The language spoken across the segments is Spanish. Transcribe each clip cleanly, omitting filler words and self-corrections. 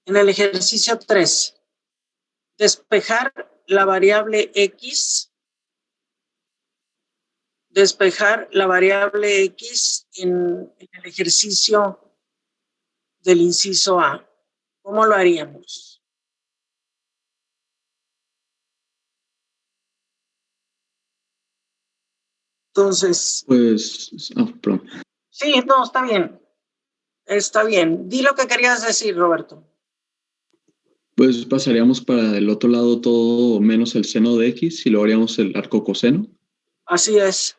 En el ejercicio 3, despejar la variable X en el ejercicio del inciso A. ¿Cómo lo haríamos? Entonces, pues, perdón. Sí, no, está bien. Está bien. Di lo que querías decir, Roberto. Pues pasaríamos para el otro lado todo menos el seno de X y luego haríamos el arco coseno. Así es.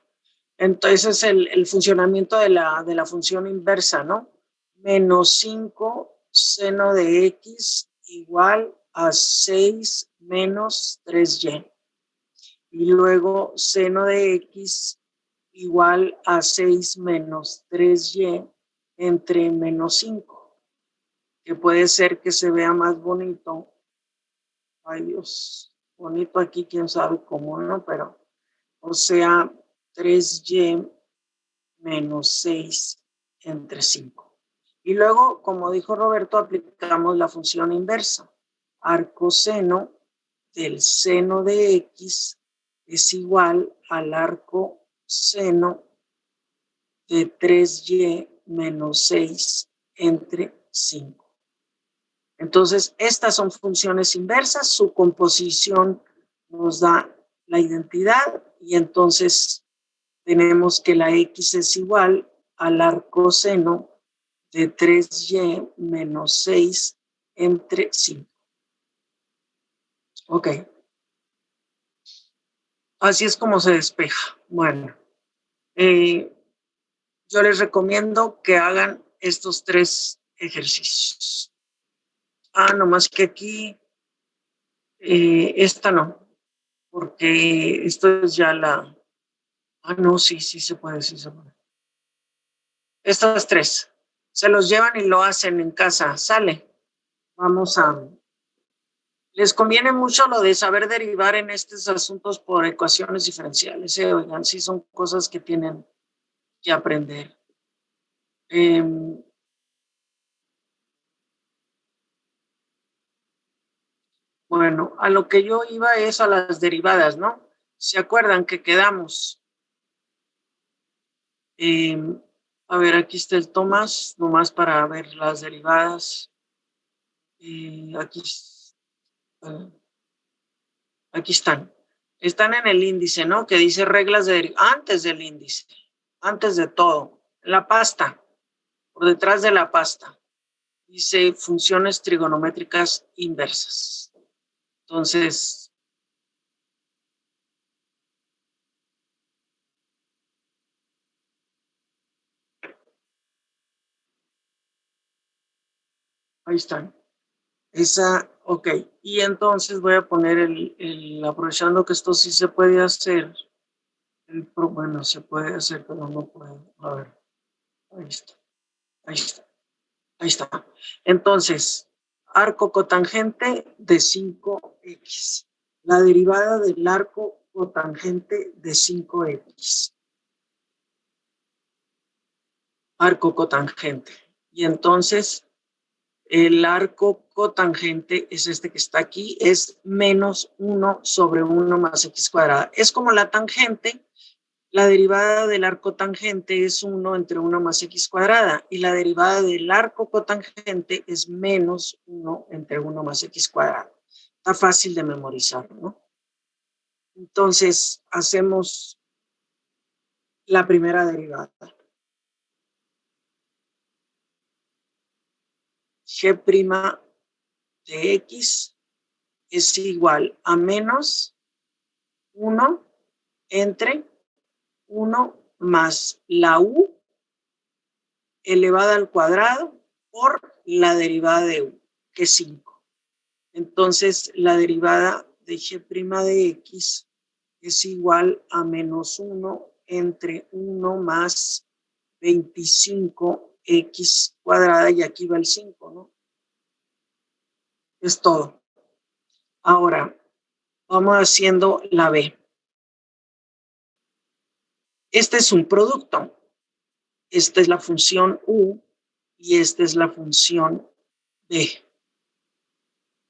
Entonces, el funcionamiento de la función inversa, ¿no? Menos 5 seno de X igual a 6 menos 3Y. Y luego seno de X igual a 6 menos 3Y entre menos 5, que puede ser que se vea más bonito. Ay Dios, bonito aquí, quién sabe cómo, ¿no? Pero, o sea, 3Y menos 6 entre 5. Y luego, como dijo Roberto, aplicamos la función inversa. Arcoseno del seno de X es igual al arcoseno de 3Y menos 6 entre 5. Entonces, estas son funciones inversas, su composición nos da la identidad y entonces tenemos que la X es igual al arcoseno de 3Y menos 6 entre 5. Ok. Así es como se despeja. Bueno, yo les recomiendo que hagan estos 3 ejercicios. Nomás que aquí, esta no, porque esto es ya la... no, sí se puede, sí se puede. Estos 3, se los llevan y lo hacen en casa, sale. Vamos a... Les conviene mucho lo de saber derivar en estos asuntos por ecuaciones diferenciales, oigan, sí son cosas que tienen que aprender. Bueno, a lo que yo iba es a las derivadas, ¿no? ¿Se acuerdan que quedamos? A ver, aquí está el Tomás, nomás para ver las derivadas. Aquí están. Están en el índice, ¿no? Que dice reglas de derivadas, antes del índice, antes de todo. La pasta, por detrás de la pasta, dice funciones trigonométricas inversas. Entonces, ahí están. Esa, ok. Y entonces voy a poner aprovechando que esto sí se puede hacer. Bueno, se puede hacer, pero no puedo. A ver, ahí está. Ahí está. Ahí está. Entonces, arco cotangente de 5x. La derivada del arco cotangente de 5x. Arco cotangente. Y entonces, el arco cotangente es este que está aquí, es menos 1 sobre 1 más x cuadrada. Es como la tangente. La derivada del arco tangente es 1 entre 1 más x cuadrada y la derivada del arco cotangente es menos 1 entre 1 más x cuadrada. Está fácil de memorizar, ¿no? Entonces, hacemos la primera derivada. G' de x es igual a menos 1 entre 1 más la u elevada al cuadrado por la derivada de u, que es 5. Entonces, la derivada de G' de x es igual a menos 1 entre 1 más 25x cuadrada, y aquí va el 5, ¿no? Es todo. Ahora, vamos haciendo la B. Este es un producto. Esta es la función U y esta es la función B.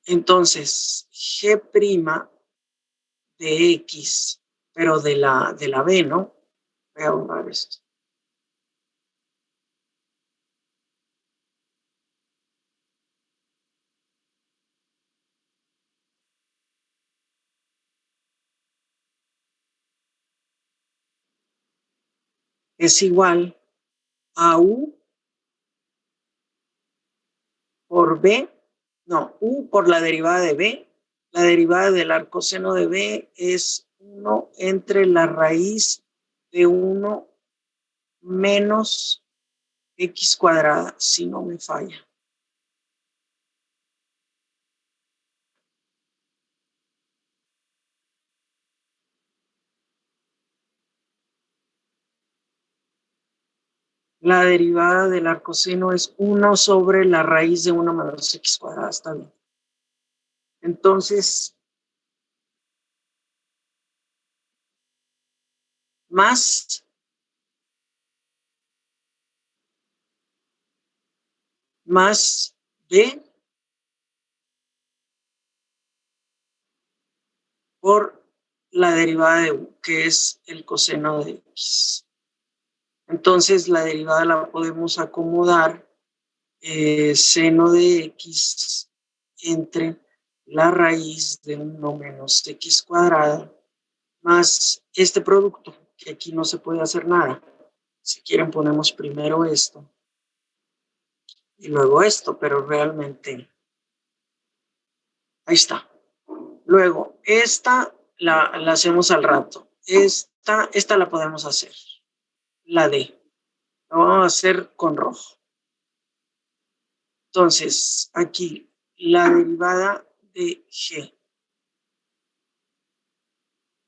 Entonces, G' de X, pero de la B, ¿no? Voy a borrar esto. Es igual a U por B, no, U por la derivada de B. La derivada del arcoseno de B es 1 entre la raíz de 1 menos X cuadrada, si no me falla. La derivada del arcoseno es 1 sobre la raíz de 1 menos X cuadrada, está bien. Entonces, más B por la derivada de U, que es el coseno de X. Entonces, la derivada la podemos acomodar seno de X entre la raíz de 1 menos X cuadrada más este producto, que aquí no se puede hacer nada. Si quieren ponemos primero esto y luego esto, pero realmente ahí está. Luego, esta la hacemos al rato. Esta la podemos hacer, la D. La vamos a hacer con rojo. Entonces, aquí, la derivada de G.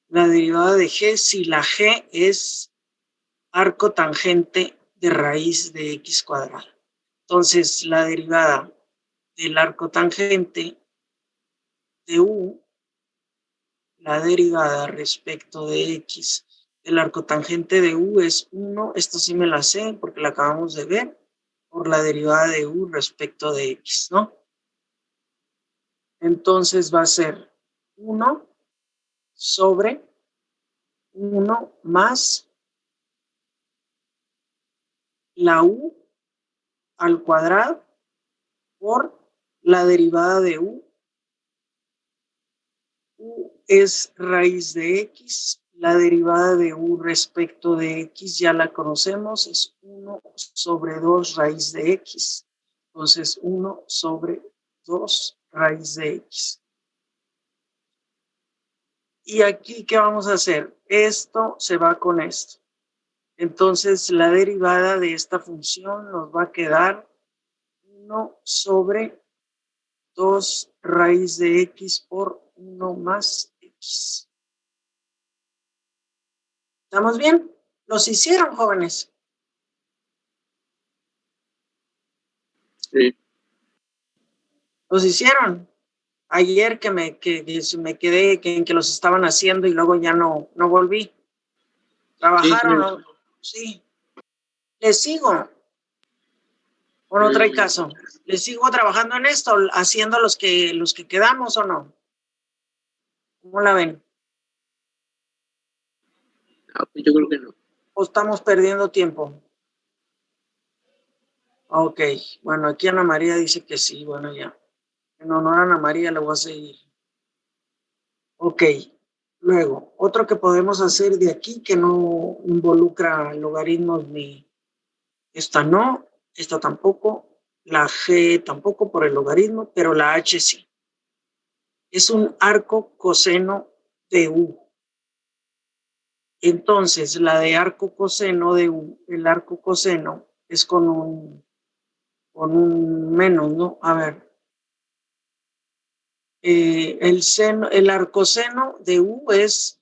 La derivada de G, si la G es arco tangente de raíz de X cuadrada. Entonces, la derivada del arco tangente de U, la derivada respecto de X del arco tangente de U es 1, esto sí me la sé porque la acabamos de ver, por la derivada de U respecto de X, ¿no? Entonces va a ser 1 sobre 1 más la U al cuadrado por la derivada de U. U es raíz de X. La derivada de U respecto de X ya la conocemos, es 1 sobre 2 raíz de X. Entonces, 1 sobre 2 raíz de X. Y aquí, ¿qué vamos a hacer? Esto se va con esto. Entonces, la derivada de esta función nos va a quedar 1 sobre 2 raíz de X por 1 más X. ¿Estamos bien? Los hicieron, jóvenes. Sí. Los hicieron. Ayer que me quedé en que los estaban haciendo y luego ya no volví. ¿Trabajaron? Sí. ¿Les sigo? ¿O no trae caso? ¿Les sigo trabajando en esto, haciendo los que quedamos o no? ¿Cómo la ven? Yo creo que no. ¿O estamos perdiendo tiempo? Ok, bueno, aquí Ana María dice que sí, bueno, ya. En honor a Ana María le voy a seguir. Ok, luego, otro que podemos hacer de aquí que no involucra logaritmos ni esta no, esta tampoco, la G tampoco por el logaritmo, pero la H sí. Es un arco coseno de U. Entonces, la de arco coseno de U, el arco coseno es con un menos, ¿no? A ver. El arcoseno de U es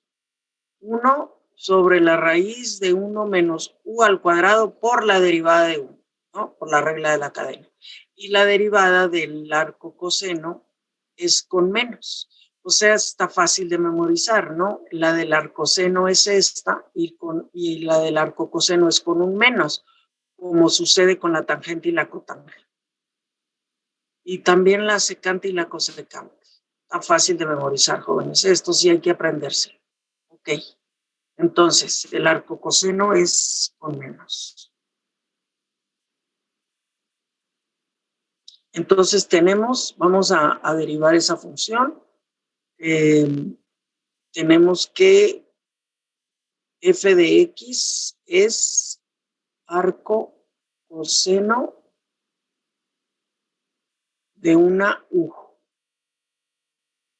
1 sobre la raíz de 1 menos U al cuadrado por la derivada de U, ¿no? Por la regla de la cadena. Y la derivada del arco coseno es con menos. O sea, está fácil de memorizar, ¿no? La del arcoseno es esta y la del arco coseno es con un menos, como sucede con la tangente y la cotangente. Y también la secante y la cosecante. Tan fácil de memorizar, jóvenes. Esto sí hay que aprenderse. Ok. Entonces, el arco coseno es con menos. Entonces vamos a derivar esa función. Tenemos que f de x es arco coseno de una u,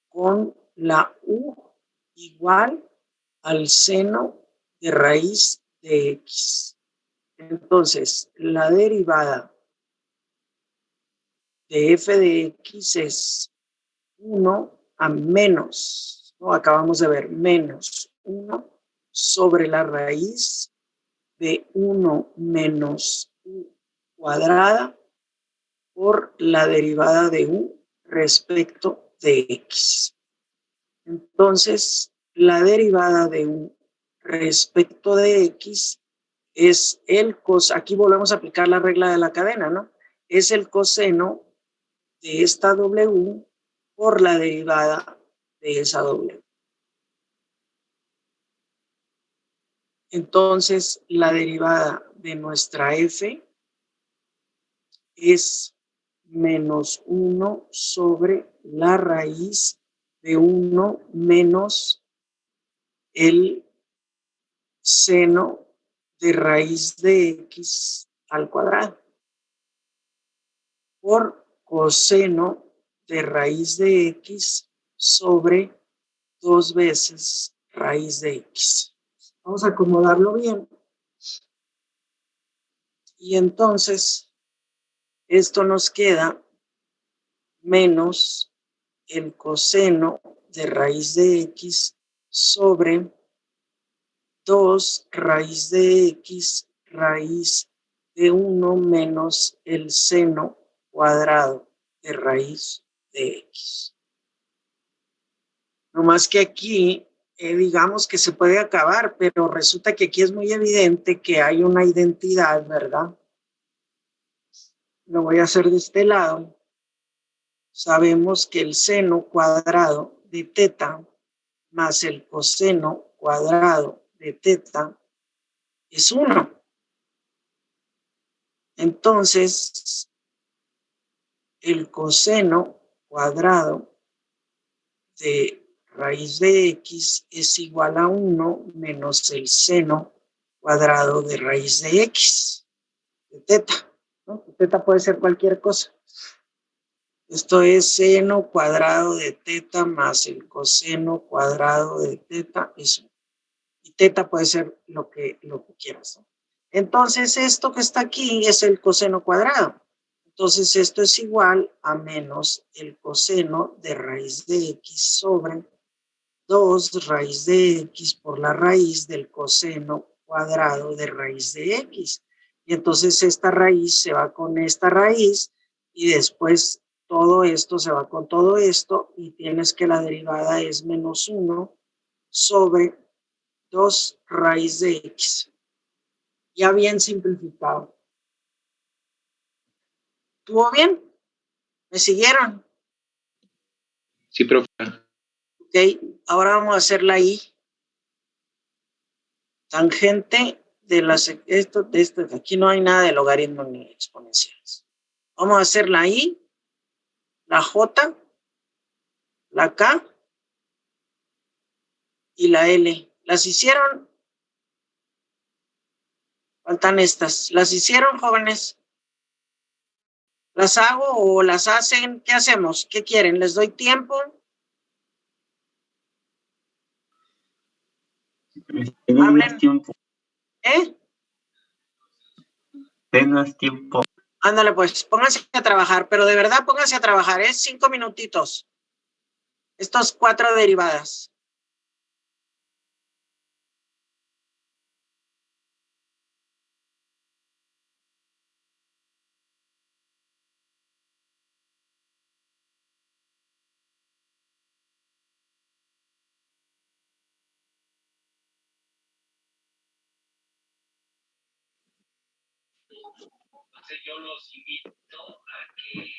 con la u igual al seno de raíz de x. Entonces, la derivada de f de x es 1 a menos, ¿no? Acabamos de ver, menos 1 sobre la raíz de 1 menos u cuadrada por la derivada de u respecto de x. Entonces, la derivada de u respecto de x es el coseno, aquí volvemos a aplicar la regla de la cadena, ¿no? Es el coseno de esta w por la derivada de esa w. Entonces, la derivada de nuestra f es menos 1 sobre la raíz de 1 menos el seno de raíz de x al cuadrado por coseno de raíz de x sobre 2 veces raíz de x. Vamos a acomodarlo bien. Y entonces, esto nos queda menos el coseno de raíz de x sobre 2 raíz de x raíz de 1 menos el seno cuadrado de raíz de x. No más que aquí, digamos que se puede acabar, pero resulta que aquí es muy evidente que hay una identidad, ¿verdad? Lo voy a hacer de este lado. Sabemos que el seno cuadrado de teta más el coseno cuadrado de teta es 1. Entonces, el coseno cuadrado de raíz de x es igual a 1 menos el seno cuadrado de raíz de x, de teta, ¿no? Teta puede ser cualquier cosa. Esto es seno cuadrado de teta más el coseno cuadrado de teta, eso. Y teta puede ser lo que quieras, ¿no? Entonces, esto que está aquí es el coseno cuadrado. Entonces, esto es igual a menos el coseno de raíz de x sobre 2 raíz de x por la raíz del coseno cuadrado de raíz de x. Y entonces esta raíz se va con esta raíz y después todo esto se va con todo esto y tienes que la derivada es menos 1 sobre 2 raíz de x. Ya bien simplificado. ¿Estuvo bien? ¿Me siguieron? Sí, profe. Ok, ahora vamos a hacer la y. Tangente de las, aquí no hay nada de logaritmos ni exponenciales. Vamos a hacer la y, la j, la k y la l. ¿Las hicieron? Faltan estas. ¿Las hicieron, jóvenes? ¿Las hago o las hacen? ¿Qué hacemos? ¿Qué quieren? ¿Les doy tiempo? Hablen. Tiempo. ¿Eh? Denos tiempo. Ándale, pues, pónganse a trabajar, pero de verdad pónganse a trabajar, es 5 minutitos. Estos 4 derivadas. Entonces yo los invito a que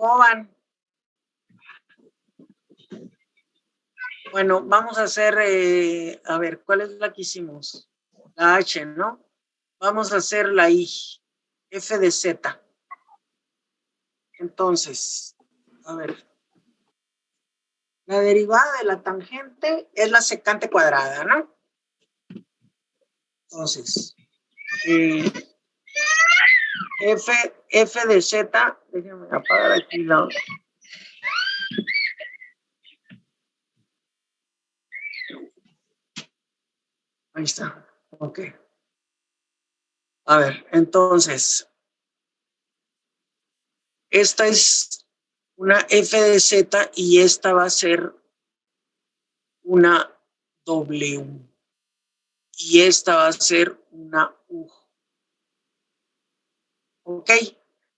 ¿Cómo van? Bueno, vamos a hacer, a ver, ¿cuál es la que hicimos? La H, ¿no? Vamos a hacer la I, F de Z. Entonces, a ver, la derivada de la tangente es la secante cuadrada, ¿no? Entonces, F de Z, déjenme apagar aquí la... Ahí está, ok. A ver, entonces, esta es una F de Z y esta va a ser una W. Y esta va a ser una U. Ok,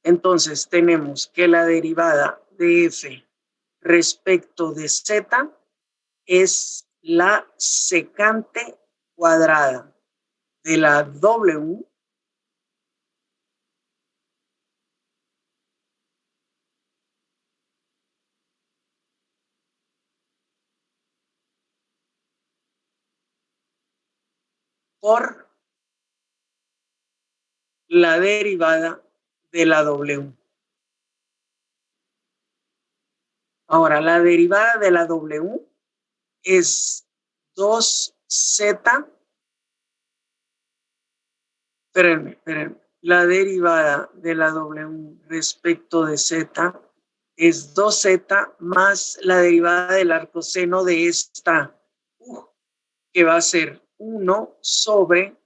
entonces tenemos que la derivada de F respecto de Z es la secante cuadrada de la W por la derivada de la W. Ahora, la derivada de la W es 2Z, espérenme. La derivada de la W respecto de Z es 2Z más la derivada del arcoseno de esta U, que va a ser 1 sobre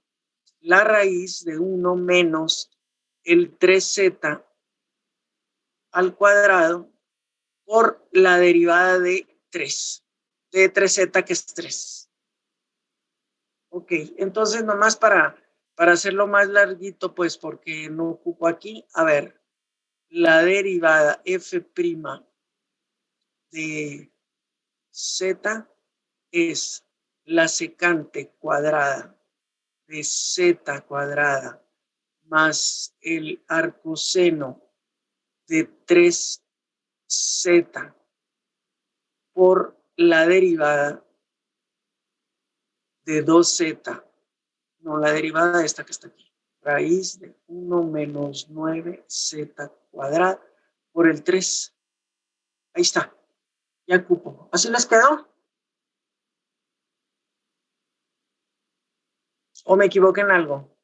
la raíz de 1 menos el 3z al cuadrado por la derivada de 3, de 3z que es 3. Ok, entonces nomás para hacerlo más larguito, pues porque no ocupo aquí, a ver, la derivada f' de z es la secante cuadrada de z cuadrada más el arcoseno de 3z por la derivada de 2z, no, la derivada de esta que está aquí, raíz de 1 menos 9z cuadrada por el 3. Ahí está, ya cupo. ¿Así les quedó? ¿O me equivoqué en algo?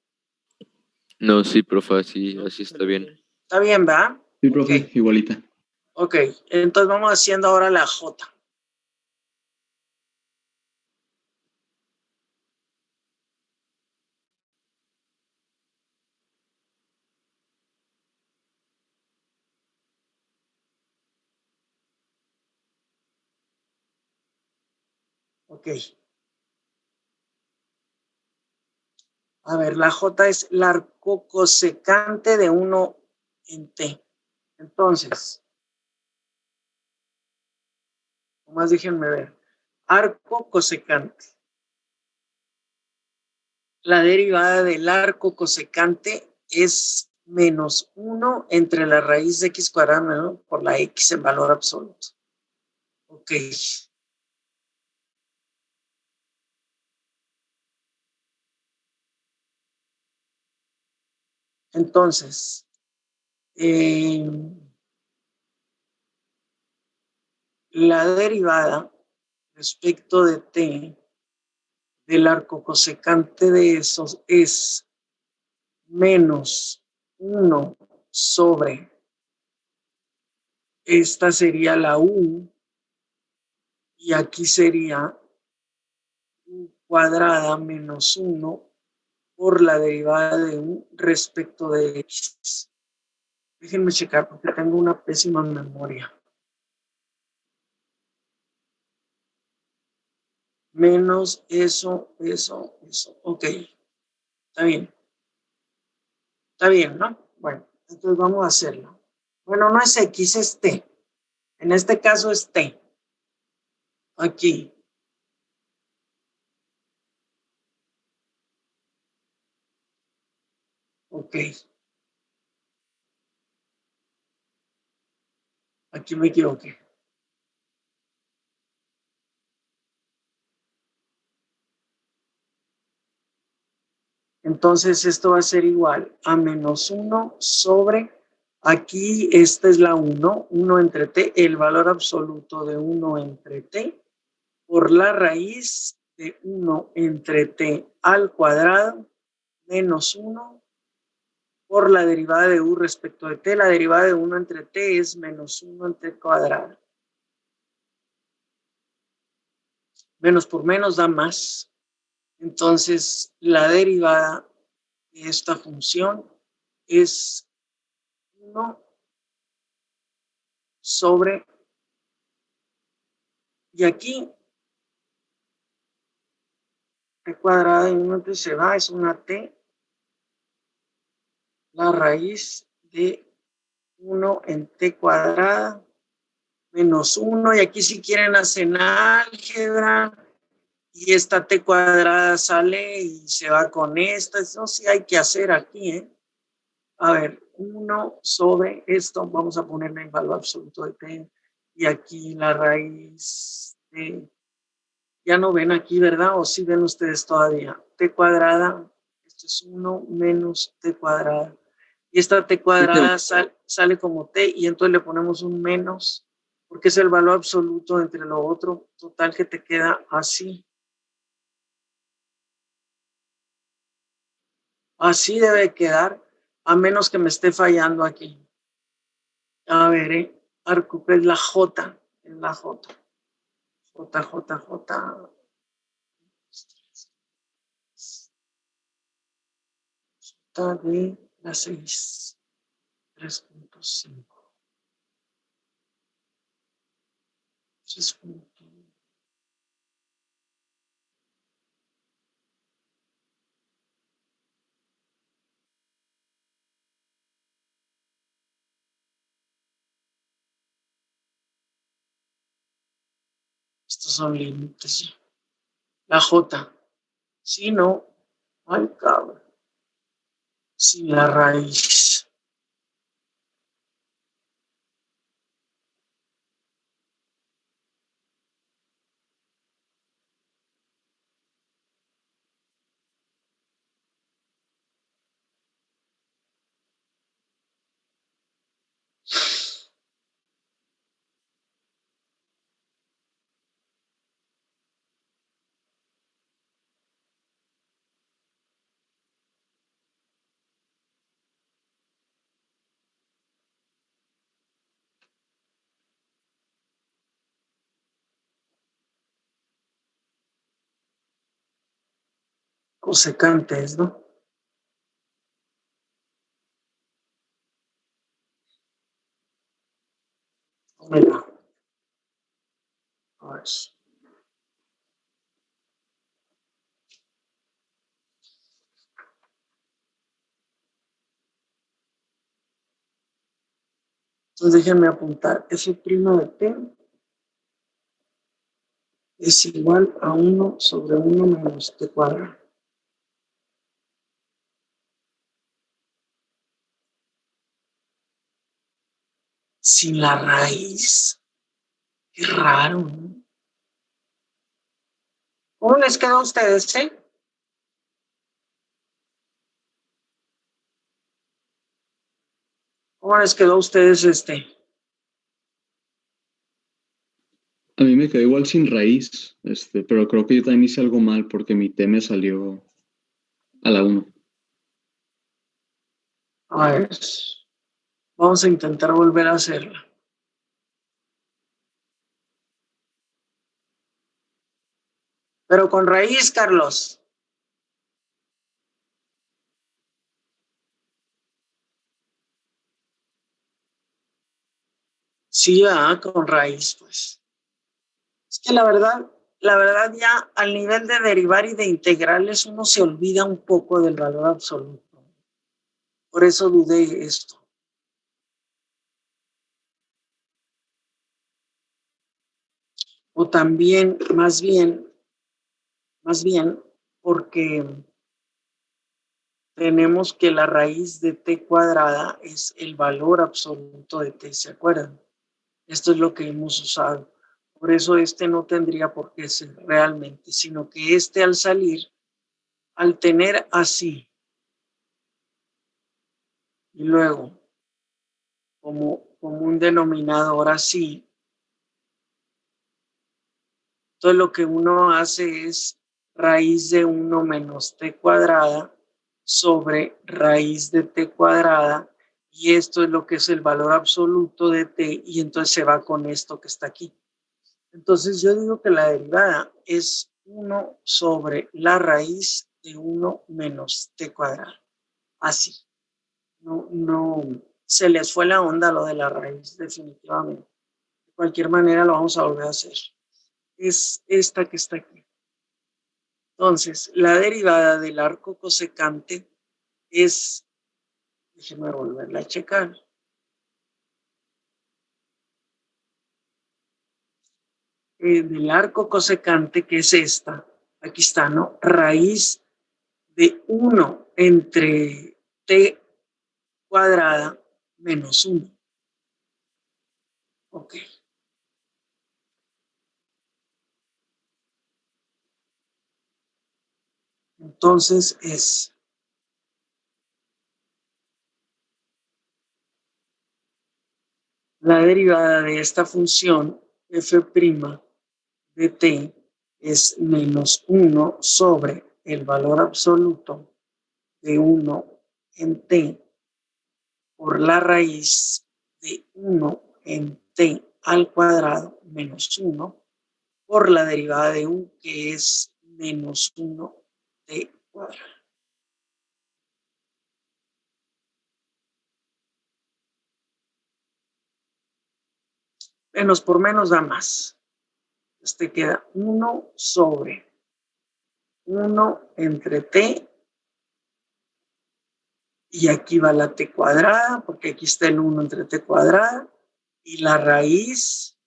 No, sí, profe, así está bien. Está bien, ¿verdad? Sí, profe, Okay. igualita. Ok, entonces vamos haciendo ahora la J. Ok. A ver, la J es la arcocosecante de 1 en T. Entonces, nomás déjenme ver. Arco cosecante. La derivada del arco cosecante es menos 1 entre la raíz de x cuadrada, ¿no?, por la x en valor absoluto. Ok. Entonces, la derivada respecto de t del arco cosecante de esos es menos 1 sobre, esta sería la u, y aquí sería u cuadrada menos 1 por la derivada de u respecto de x. Déjenme checar porque tengo una pésima memoria. Menos eso. Ok, está bien. Está bien, ¿no? Bueno, entonces vamos a hacerlo. Bueno, no es x, es t. En este caso es t. Aquí. Ok. Aquí me equivoqué. Entonces esto va a ser igual a menos 1 sobre, aquí esta es la 1, 1 entre t, el valor absoluto de 1 entre t, por la raíz de 1 entre t al cuadrado, menos 1 por la derivada de u respecto de t. La derivada de 1 entre t es menos 1 entre cuadrado. Menos por menos da más. Entonces, la derivada de esta función es 1 sobre, y aquí t cuadrada y 1 entre se va, es una t, la raíz de 1 en t cuadrada menos 1, y aquí si quieren hacen álgebra, y esta t cuadrada sale y se va con esta. Eso sí hay que hacer aquí, ¿eh? A ver, 1 sobre esto, vamos a ponerle en valor absoluto de t, y aquí la raíz de, ya no ven aquí, ¿verdad? O sí ven ustedes todavía, t cuadrada, esto es 1 menos t cuadrada, y esta t cuadrada sale como t, y entonces le ponemos un menos, porque es el valor absoluto entre lo otro, total que te queda así. Así debe quedar, a menos que me esté fallando aquí. A ver, arco, es la J, es la J. J, J, J. J de la 6, 3.5. 3.1. Estos son límites. La J. Si no, ay cabrón. Sin la raíz. Cosecantes, ¿no? Mira. A ver. Entonces déjenme apuntar. F' de T es igual a 1 sobre 1 menos T cuadrado. Sin la raíz. Qué raro, ¿no? ¿Cómo les queda a ustedes, ¿Cómo les quedó a ustedes A mí me quedó igual sin raíz, pero creo que yo también hice algo mal porque mi T me salió a la 1. A ver, vamos a intentar volver a hacerla. Pero con raíz, Carlos. Sí, con raíz, pues. Es que la verdad ya al nivel de derivar y de integrales uno se olvida un poco del valor absoluto. Por eso dudé esto. O también, más bien, porque tenemos que la raíz de t cuadrada es el valor absoluto de t, ¿se acuerdan? Esto es lo que hemos usado. Por eso no tendría por qué ser realmente, sino que al salir, al tener así, y luego como un denominador así, entonces lo que uno hace es raíz de 1 menos t cuadrada sobre raíz de t cuadrada, y esto es lo que es el valor absoluto de t, y entonces se va con esto que está aquí. Entonces yo digo que la derivada es 1 sobre la raíz de 1 menos t cuadrada. Así. No, se les fue la onda lo de la raíz, definitivamente. De cualquier manera lo vamos a volver a hacer. Es esta que está aquí. Entonces, la derivada del arco cosecante es, déjenme volverla a checar. Del arco cosecante, que es esta, aquí está, ¿no? Raíz de 1 entre t cuadrada menos 1. Ok. Entonces es la derivada de esta función f' de t es menos 1 sobre el valor absoluto de 1 en t por la raíz de 1 en t al cuadrado menos 1 por la derivada de u, que es menos 1 t cuadrado. Menos por menos da más. Entonces te queda 1 sobre 1 entre t, y aquí va la t cuadrada, porque aquí está el 1 entre t cuadrada, y la raíz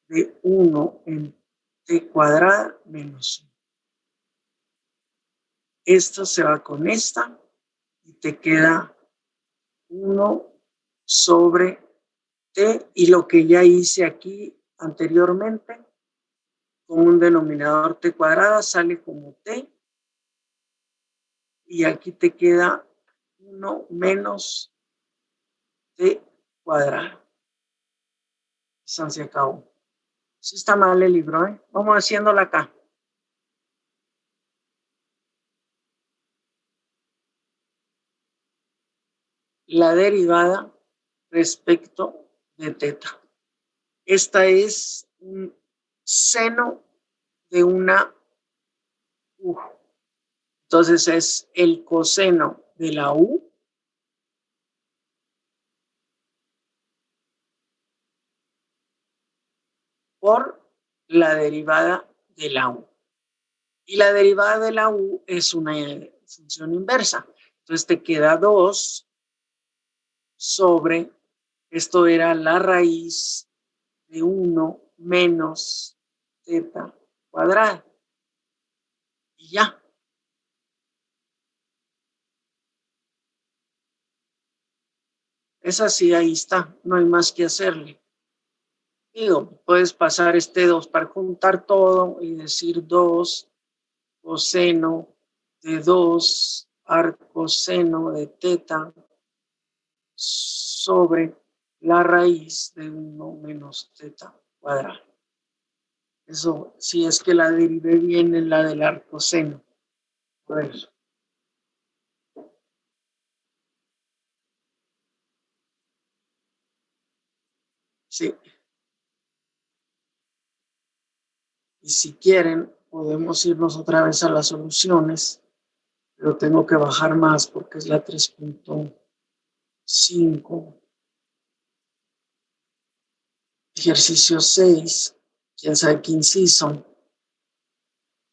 de 1 en t cuadrada menos 1. Esto se va con esta y te queda 1 sobre t, y lo que ya hice aquí anteriormente, con un denominador t cuadrada, sale como t, y aquí te queda 1 menos t cuadrado. Se acabó. Sí está mal el libro, ¿eh? Vamos haciéndola acá. La derivada respecto de teta. Esta es un seno de una u. Entonces es el coseno de la u por la derivada de la u. Y la derivada de la u es una función inversa. Entonces te queda 2 sobre, esto era la raíz de 1 menos teta cuadrada. Y ya. Es así, ahí está. No hay más que hacerle. Digo, puedes pasar este 2 para juntar todo y decir 2 coseno de 2 arcoseno de teta sobre la raíz de 1 menos teta cuadrada. Eso, si es que la derivé bien en la del arcoseno. Por eso. Sí. Y si quieren, podemos irnos otra vez a las soluciones, pero tengo que bajar más porque es la 3.5. Ejercicio 6. Quién sabe qué inciso.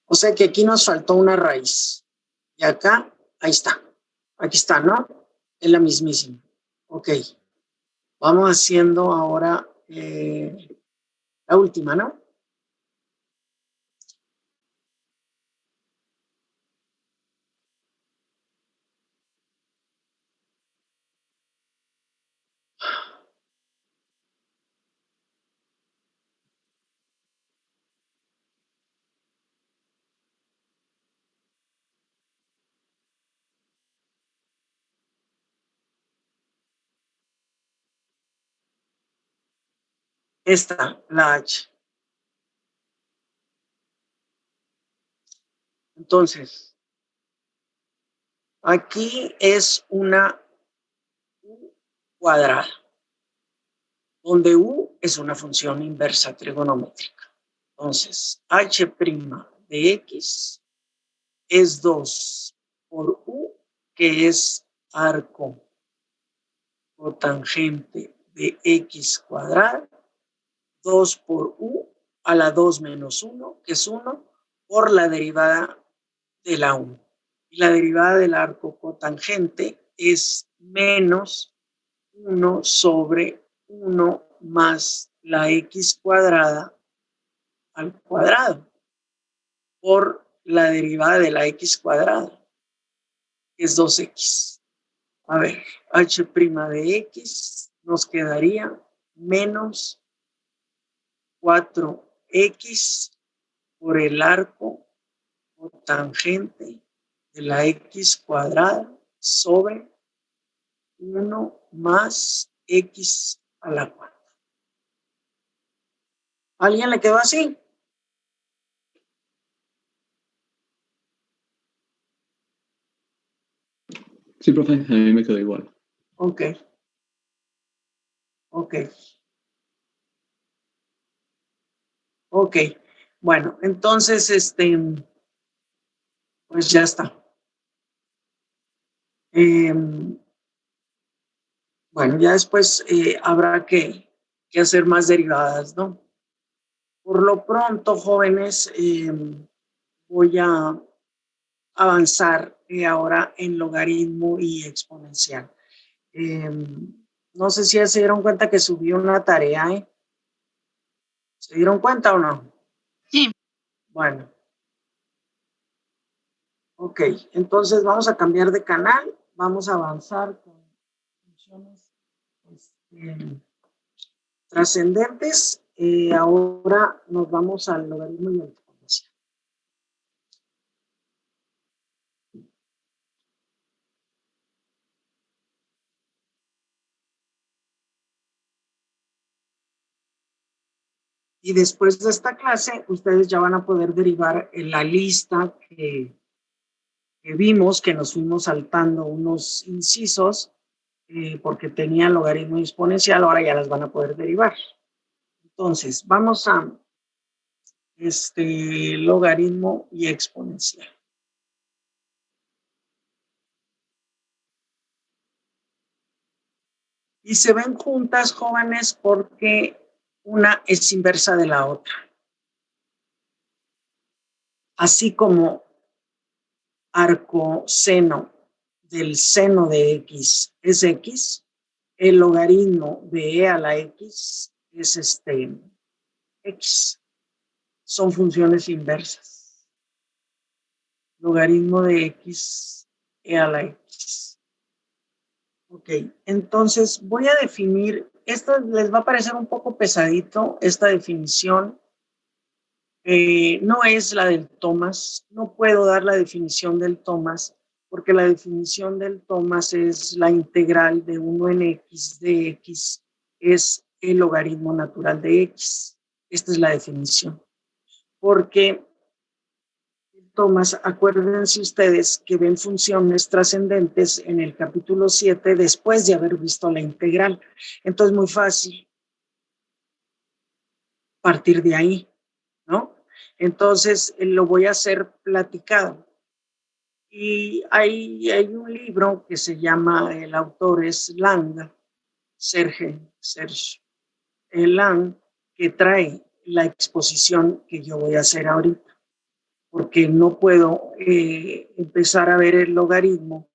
O sea que aquí nos faltó una raíz. Y acá, ahí está. Aquí está, ¿no? Es la mismísima. Ok. Vamos haciendo ahora la última, ¿no? Esta, la H. Entonces, aquí es una U cuadrada, donde U es una función inversa trigonométrica. Entonces, H' de X es 2 por U, que es arco cotangente de X cuadrada, 2 por U a la 2 menos 1, que es 1, por la derivada de la U. Y la derivada del arco cotangente es menos 1 sobre 1 más la X cuadrada al cuadrado, por la derivada de la X cuadrada, que es 2X. A ver, H' de X nos quedaría menos 4X por el arco cotangente de la X cuadrada sobre 1 más X a la cuarta. ¿A alguien le quedó así? Sí, profe, a mí me quedó igual. Ok. Ok. Ok. Bueno, entonces, pues ya está. Bueno, ya después habrá que que hacer más derivadas, ¿no? Por lo pronto, jóvenes, voy a avanzar ahora en logaritmo y exponencial. No sé si ya se dieron cuenta que subí una tarea, ¿eh? ¿Se dieron cuenta o no? Sí. Bueno. Ok, entonces vamos a cambiar de canal, vamos a avanzar con funciones trascendentes. Ahora nos vamos al logaritmo y la exponencial. Y después de esta clase, ustedes ya van a poder derivar en la lista que vimos, que nos fuimos saltando unos incisos, porque tenía logaritmo exponencial, ahora ya las van a poder derivar. Entonces, vamos a logaritmo y exponencial. Y se ven juntas, jóvenes, porque una es inversa de la otra. Así como arcoseno del seno de x es x, el logaritmo de e a la x es x. Son funciones inversas. Logaritmo de x e a la x. Ok, entonces voy a definir, esto les va a parecer un poco pesadito, esta definición. No es la del Thomas, no puedo dar la definición del Thomas, porque la definición del Thomas es la integral de 1 en x de x, es el logaritmo natural de x. Esta es la definición. Porque Thomas, acuérdense ustedes que ven funciones trascendentes en el capítulo 7 después de haber visto la integral. Entonces, muy fácil partir de ahí, ¿no? Entonces, lo voy a hacer platicado. Y hay un libro que se llama, el autor es Lang, Serge Lang, que trae la exposición que yo voy a hacer ahorita, porque no puedo empezar a ver el logaritmo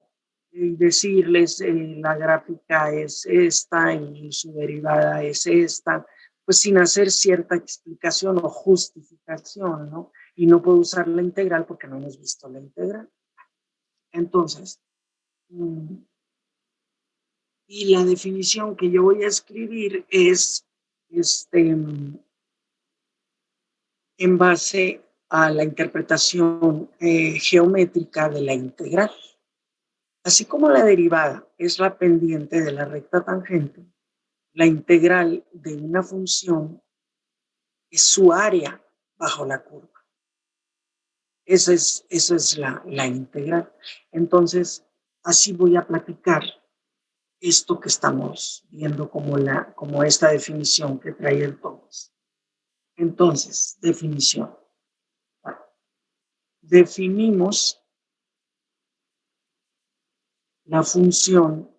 y decirles la gráfica es esta y su derivada es esta, pues sin hacer cierta explicación o justificación, ¿no? Y no puedo usar la integral porque no hemos visto la integral. Entonces, y la definición que yo voy a escribir es en base a la interpretación geométrica de la integral. Así como la derivada es la pendiente de la recta tangente, la integral de una función es su área bajo la curva. Esa es la integral. Entonces, así voy a platicar esto que estamos viendo como esta definición que trae el Thomas. Entonces, definición. Bueno, definimos la función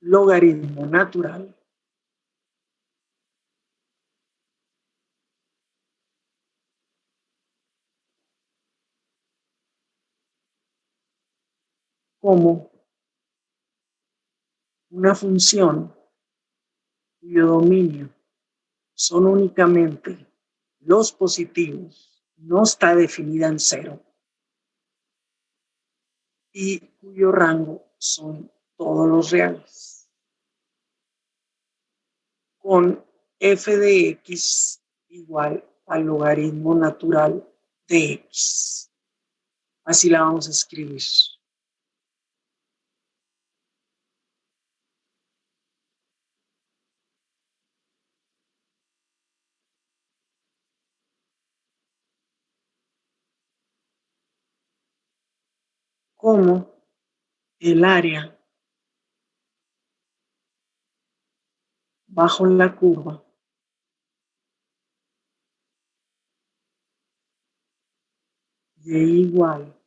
logaritmo natural como una función cuyo dominio son únicamente los positivos, no está definida en cero, y cuyo rango son todos los reales, con f de x igual al logaritmo natural de x. Así la vamos a escribir. Como el área bajo la curva de igual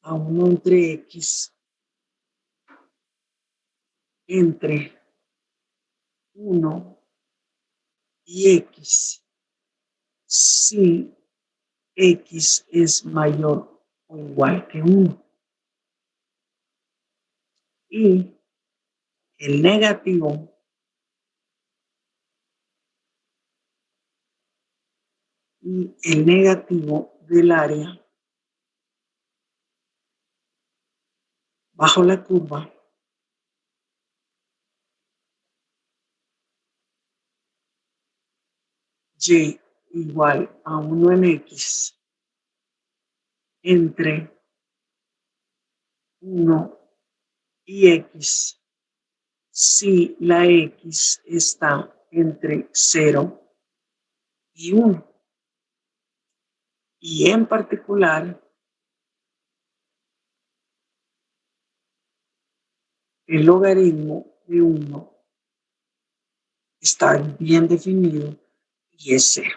a 1 entre x entre 1 y X si X es mayor o igual que 1. Y el negativo del área bajo la curva y igual a 1 en X entre 1 y X si la X está entre 0 y 1. Y en particular, el logaritmo de 1 está bien definido y es 0.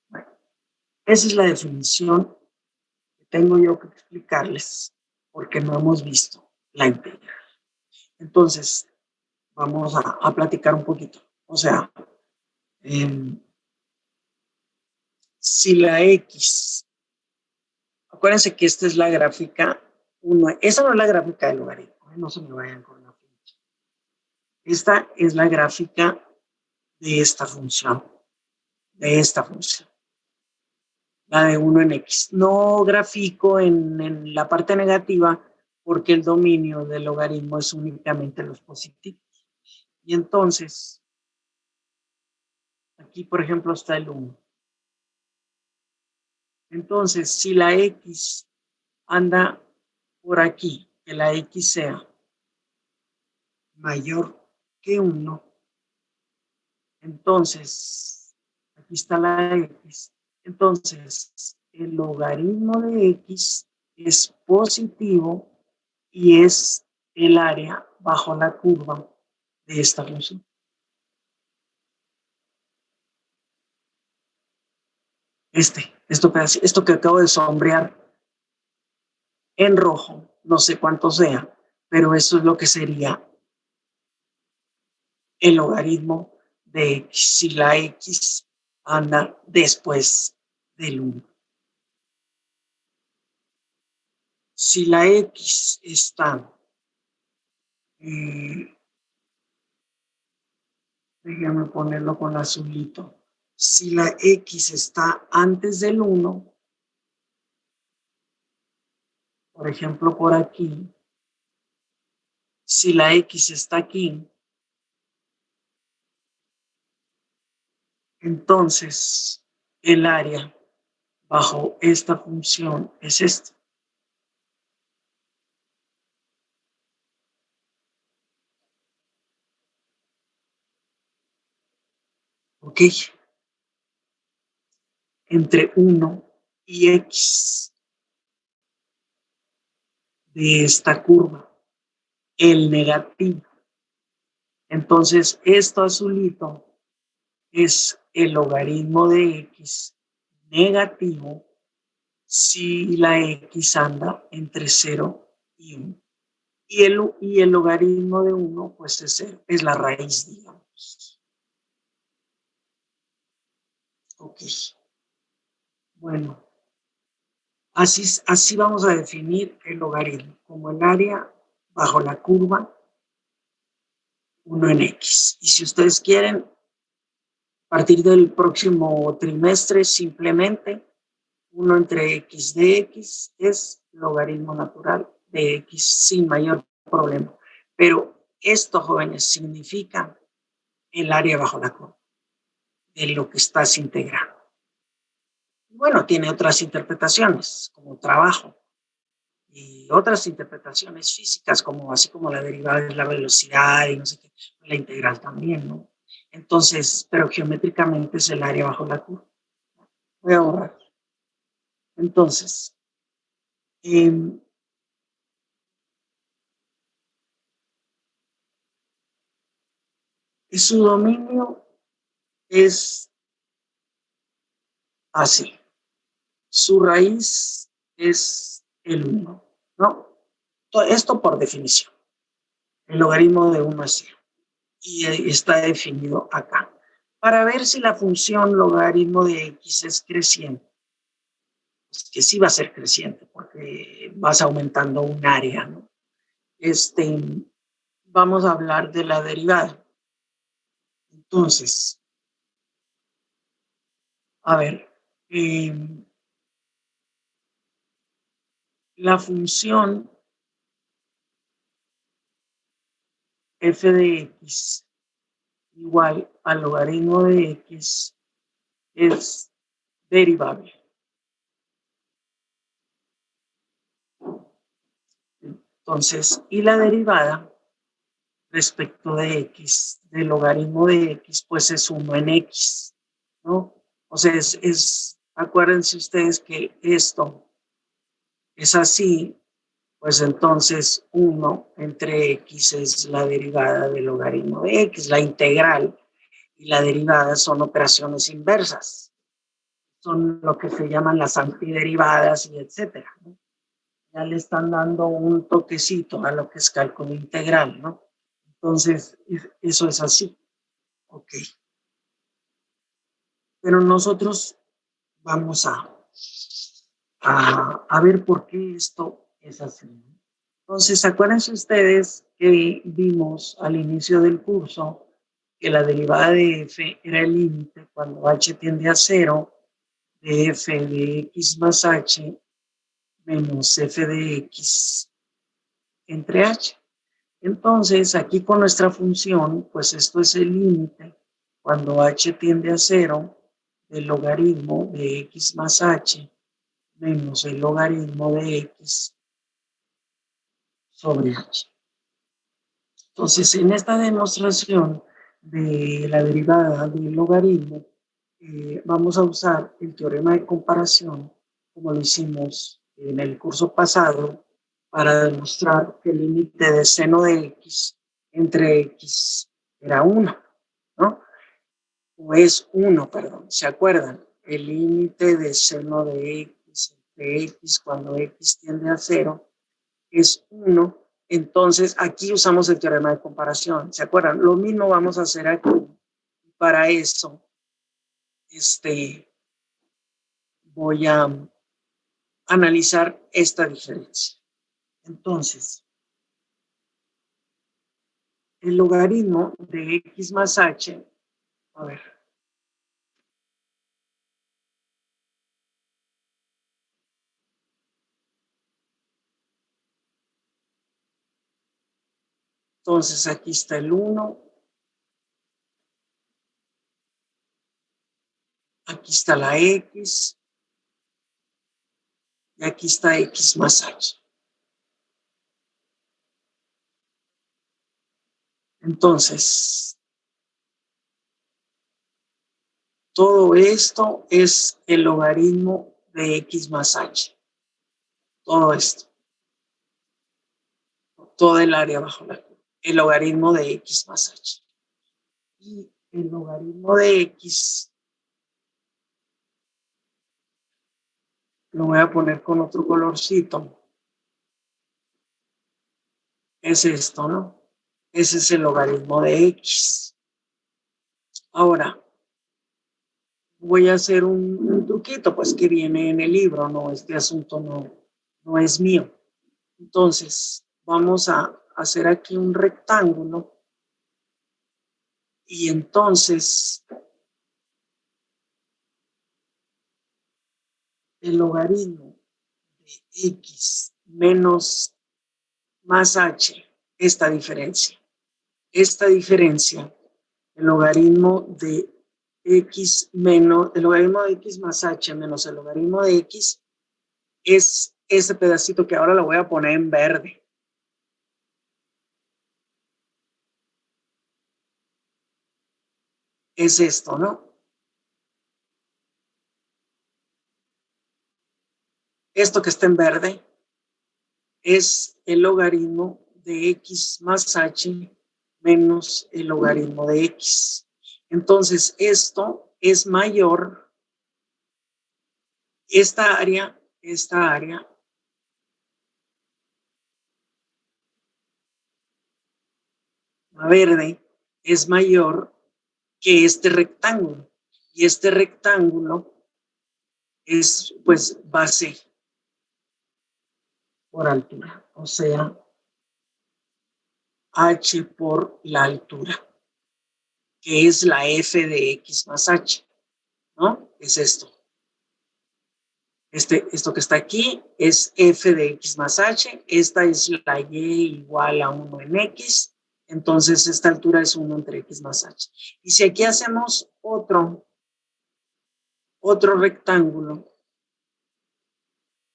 Bueno, esa es la definición que tengo yo que explicarles porque no hemos visto la integral. Entonces, vamos a platicar un poquito. O sea, si la X, acuérdense que esta es la gráfica 1, esa no es la gráfica del logaritmo, no se me vayan con la flecha. Esta es la gráfica de esta función, la de 1 en X. No grafico en la parte negativa porque el dominio del logaritmo es únicamente los positivos. Y entonces, aquí por ejemplo está el 1. Entonces, si la X anda por aquí, que la X sea mayor que 1, entonces, aquí está la X. Entonces, el logaritmo de X es positivo y es el área bajo la curva de esta función. Esto que acabo de sombrear en rojo, no sé cuánto sea, pero eso es lo que sería el logaritmo de X si la X anda después del 1. Si la X está, déjame ponerlo con azulito, si la X está antes del 1, por ejemplo por aquí, si la X está aquí, entonces el área bajo esta función es esta. ¿Ok? Entre 1 y X de esta curva, el negativo. Entonces, esto azulito es el logaritmo de X negativo si la X anda entre 0 y 1. Y el logaritmo de 1, pues es 0, es la raíz, digamos. Ok. Bueno, así vamos a definir el logaritmo, como el área bajo la curva 1 en X. Y si ustedes quieren, a partir del próximo trimestre, simplemente 1 entre X de X es logaritmo natural de X sin mayor problema. Pero esto, jóvenes, significa el área bajo la curva de lo que estás integrando. Bueno, tiene otras interpretaciones, como trabajo, y otras interpretaciones físicas, como así como la derivada de la velocidad y no sé qué, la integral también, ¿no? Entonces, pero geométricamente es el área bajo la curva. Voy a borrar. Entonces, su dominio es así. Su raíz es el 1, ¿no? Esto por definición. el logaritmo de 1 a 0. Y está definido acá. Para ver si la función logaritmo de x es creciente, pues que sí va a ser creciente porque vas aumentando un área, ¿no? Vamos a hablar de la derivada. Entonces, a ver, la función f de x igual al logaritmo de x es derivable. Entonces, y la derivada respecto de x, del logaritmo de x, pues es 1 en x, ¿no? O sea, acuérdense ustedes que esto es así, pues entonces 1 entre x es la derivada del logaritmo de x, la integral y la derivada son operaciones inversas, son lo que se llaman las antiderivadas y etcétera, ¿no? Ya le están dando un toquecito a lo que es cálculo integral, ¿no? Entonces, eso es así. Ok. Pero nosotros vamos a ver por qué esto es así. Entonces, acuérdense ustedes que vimos al inicio del curso que la derivada de f era el límite cuando h tiende a 0 de f de x más h menos f de x entre h. Entonces, aquí con nuestra función, pues esto es el límite cuando h tiende a 0 del logaritmo de x más h menos el logaritmo de x sobre h. Entonces, en esta demostración de la derivada del logaritmo, vamos a usar el teorema de comparación, como lo hicimos en el curso pasado, para demostrar que el límite de seno de x entre x era 1, ¿no? O es 1, perdón, ¿se acuerdan? El límite de seno de x entre x cuando x tiende a 0 es 1. Entonces, aquí usamos el teorema de comparación, ¿se acuerdan? Lo mismo vamos a hacer aquí. Para eso, voy a analizar esta diferencia. Entonces, el logaritmo de x más h, a ver. Entonces, aquí está el 1. Aquí está la x. Y aquí está x más h. Entonces, todo esto es el logaritmo de x más h. Todo esto. Todo el área bajo la curva. El logaritmo de x más h. Y el logaritmo de x lo voy a poner con otro colorcito. Es esto, ¿no? Ese es el logaritmo de x. Ahora, voy a hacer un truquito, pues que viene en el libro, ¿no? Este asunto no es mío. Entonces, vamos a hacer aquí un rectángulo y entonces el logaritmo de x menos más h, esta diferencia, el logaritmo de x menos, el logaritmo de x más h menos el logaritmo de x es ese pedacito que ahora lo voy a poner en verde. Es esto, ¿no? Esto que está en verde es el logaritmo de x más h menos el logaritmo de x. Entonces, esto es mayor, esta área la verde, es mayor que este rectángulo. Y este rectángulo es, pues, base por altura, o sea, h por la altura, que es la f de x más h, ¿no? Es esto. Esto que está aquí es f de x más h, esta es la y igual a 1 en x, entonces esta altura es 1 entre x más h. Y si aquí hacemos otro rectángulo,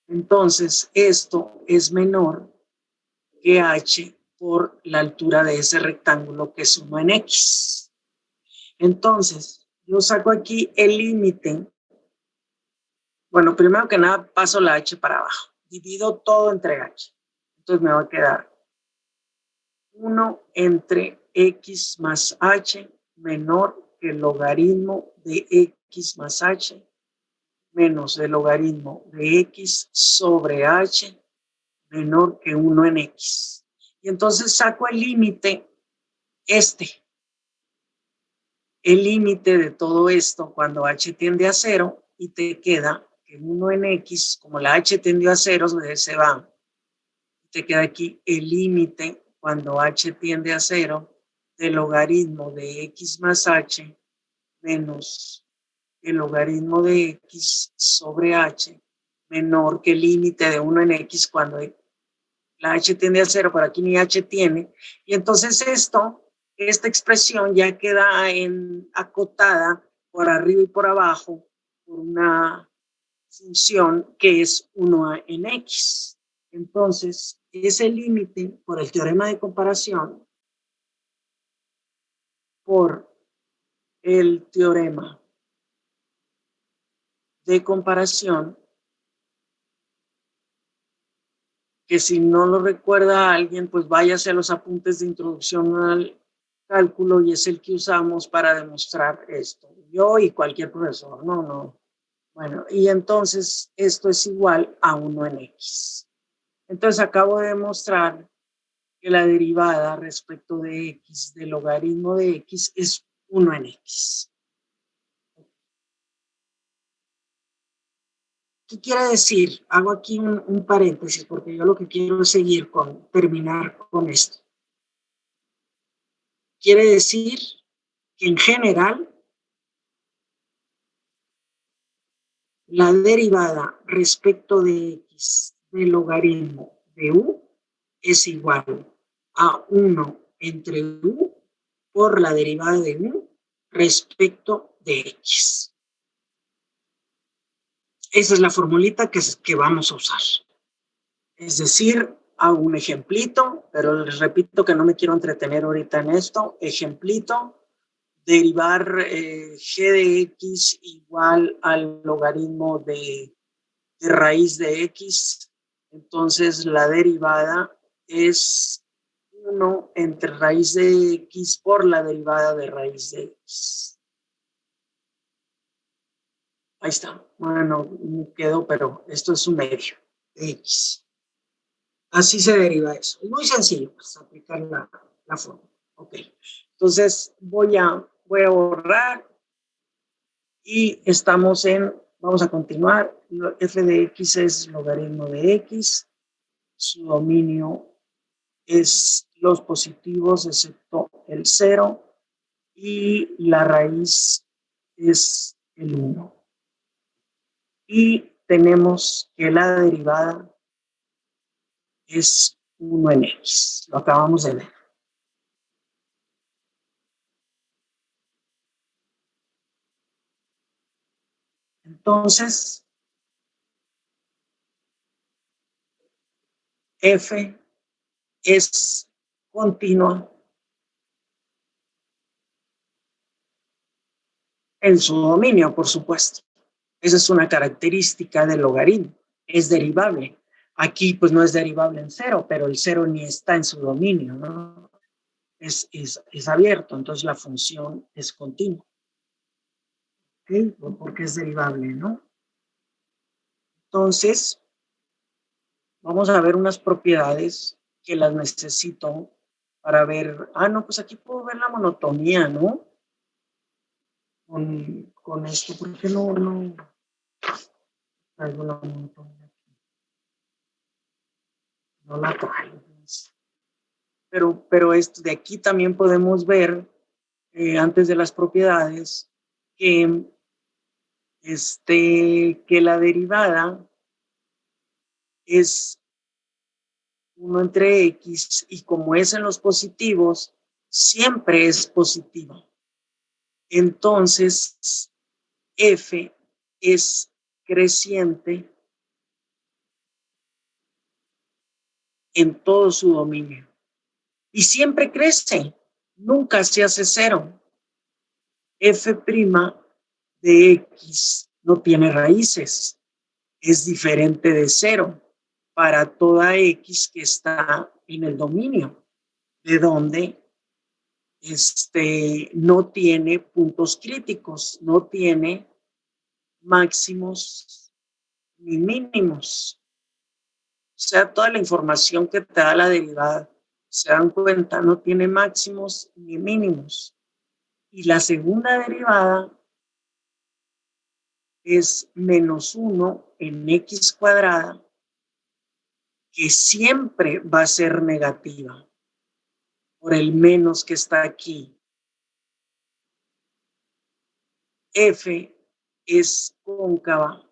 entonces esto es menor que h por la altura de ese rectángulo, que es 1 en x. Entonces, yo saco aquí el límite. Bueno, primero que nada paso la h para abajo. Divido todo entre h. Entonces me va a quedar 1 entre x más h menor que el logaritmo de x más h menos el logaritmo de x sobre h menor que 1 en x. Y entonces saco el límite, el límite de todo esto cuando h tiende a 0, y te queda que 1 en x, como la h tendió a 0, se va. Te queda aquí el límite cuando h tiende a 0 del logaritmo de x más h menos el logaritmo de x sobre h menor que el límite de 1 en x cuando la h tiende a 0, pero aquí ni h tiene. Y entonces esta expresión ya queda acotada por arriba y por abajo por una función que es 1 en x. Entonces, ese límite por el teorema de comparación, por el teorema de comparación, que si no lo recuerda alguien, pues váyase a los apuntes de introducción al cálculo, y es el que usamos para demostrar esto. Yo y cualquier profesor, no. Bueno, y entonces esto es igual a 1 en x. Entonces acabo de demostrar que la derivada respecto de x del logaritmo de x es 1 en x. ¿Qué quiere decir? Hago aquí un paréntesis porque yo lo que quiero es terminar con esto. Quiere decir que en general la derivada respecto de x del logaritmo de u es igual a 1 entre u por la derivada de u respecto de x. Esa es la formulita que vamos a usar. Es decir, hago un ejemplito, pero les repito que no me quiero entretener ahorita en esto. Ejemplito, derivar g de x igual al logaritmo de raíz de x. Entonces la derivada es 1 entre raíz de x por la derivada de raíz de x. Ahí está. Bueno, no quedó, pero esto es un medio de x. Así se deriva eso. Es muy sencillo, pues, aplicar la fórmula. Ok. Entonces voy a borrar y vamos a continuar. F de x es logaritmo de x. Su dominio es los positivos excepto el 0 y la raíz es el 1. Y tenemos que la derivada es 1 en x. Lo acabamos de ver. Entonces, f es continua en su dominio, por supuesto. Esa es una característica del logaritmo. Es derivable. Aquí, pues, no es derivable en 0, pero el 0 ni está en su dominio, ¿no? Es abierto, entonces la función es continua. ¿Ok? Porque es derivable, ¿no? Entonces, vamos a ver unas propiedades que las necesito para ver, no, pues aquí puedo ver la monotonía, ¿no? Con esto, ¿por qué no traigo la monotonía aquí? No la traigo. Pero esto de aquí también podemos ver, antes de las propiedades, que la derivada es 1 entre X, y como es en los positivos, siempre es positiva. Entonces, F es creciente en todo su dominio. Y siempre crece, nunca se hace cero. F' de X no tiene raíces, es diferente de cero para toda X que está en el dominio, de donde no tiene puntos críticos, no tiene máximos ni mínimos. O sea, toda la información que te da la derivada, se dan cuenta, no tiene máximos ni mínimos. Y la segunda derivada es menos 1 en X cuadrada, que siempre va a ser negativa por el menos que está aquí. F es cóncava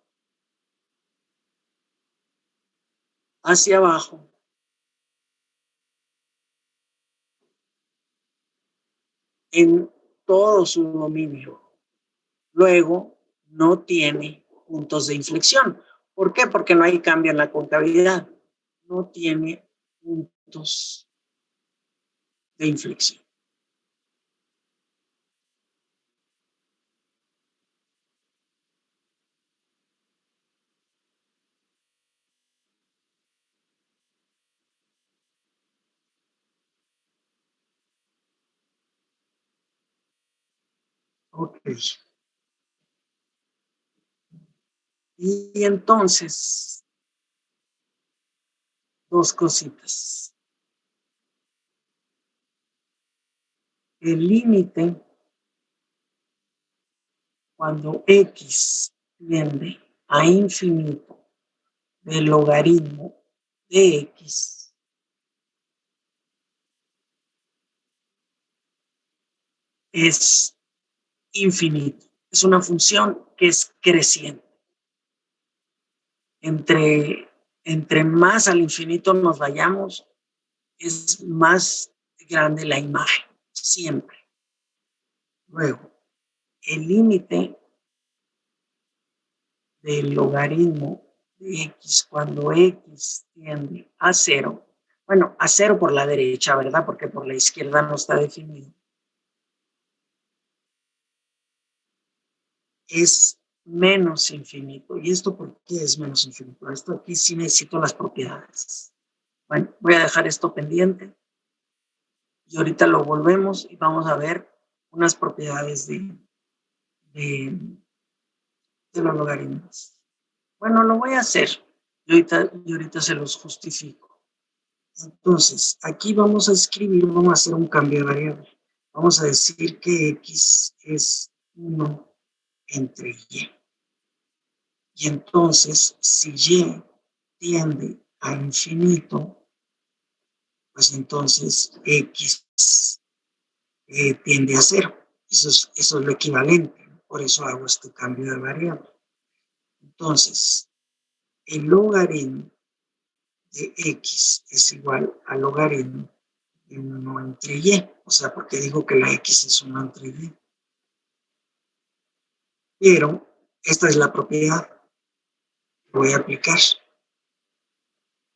hacia abajo. En todo su dominio. Luego, no tiene puntos de inflexión. ¿Por qué? Porque no hay cambio en la concavidad. No tiene puntos de inflexión. Ok. Y entonces, dos cositas. El límite, cuando X tiende a infinito del logaritmo de X, es infinito. Es una función que es creciente. Entre más al infinito nos vayamos, es más grande la imagen, siempre. Luego, el límite del logaritmo de X cuando X tiende a 0, bueno, a 0 por la derecha, ¿verdad? Porque por la izquierda no está definido. Es menos infinito. ¿Y esto por qué es menos infinito? Esto aquí sí necesito las propiedades. Bueno, voy a dejar esto pendiente y ahorita lo volvemos y vamos a ver unas propiedades de los logaritmos. Bueno, lo voy a hacer y ahorita se los justifico. Entonces, aquí vamos a escribir, vamos a hacer un cambio de variable. Vamos a decir que X es 1 entre Y. Y entonces, si Y tiende a infinito, pues entonces X tiende a 0. Eso es lo equivalente. Por eso hago este cambio de variable. Entonces, el logaritmo de X es igual al logaritmo de 1 entre Y. O sea, porque digo que la X es 1 entre Y. Pero esta es la propiedad que voy a aplicar.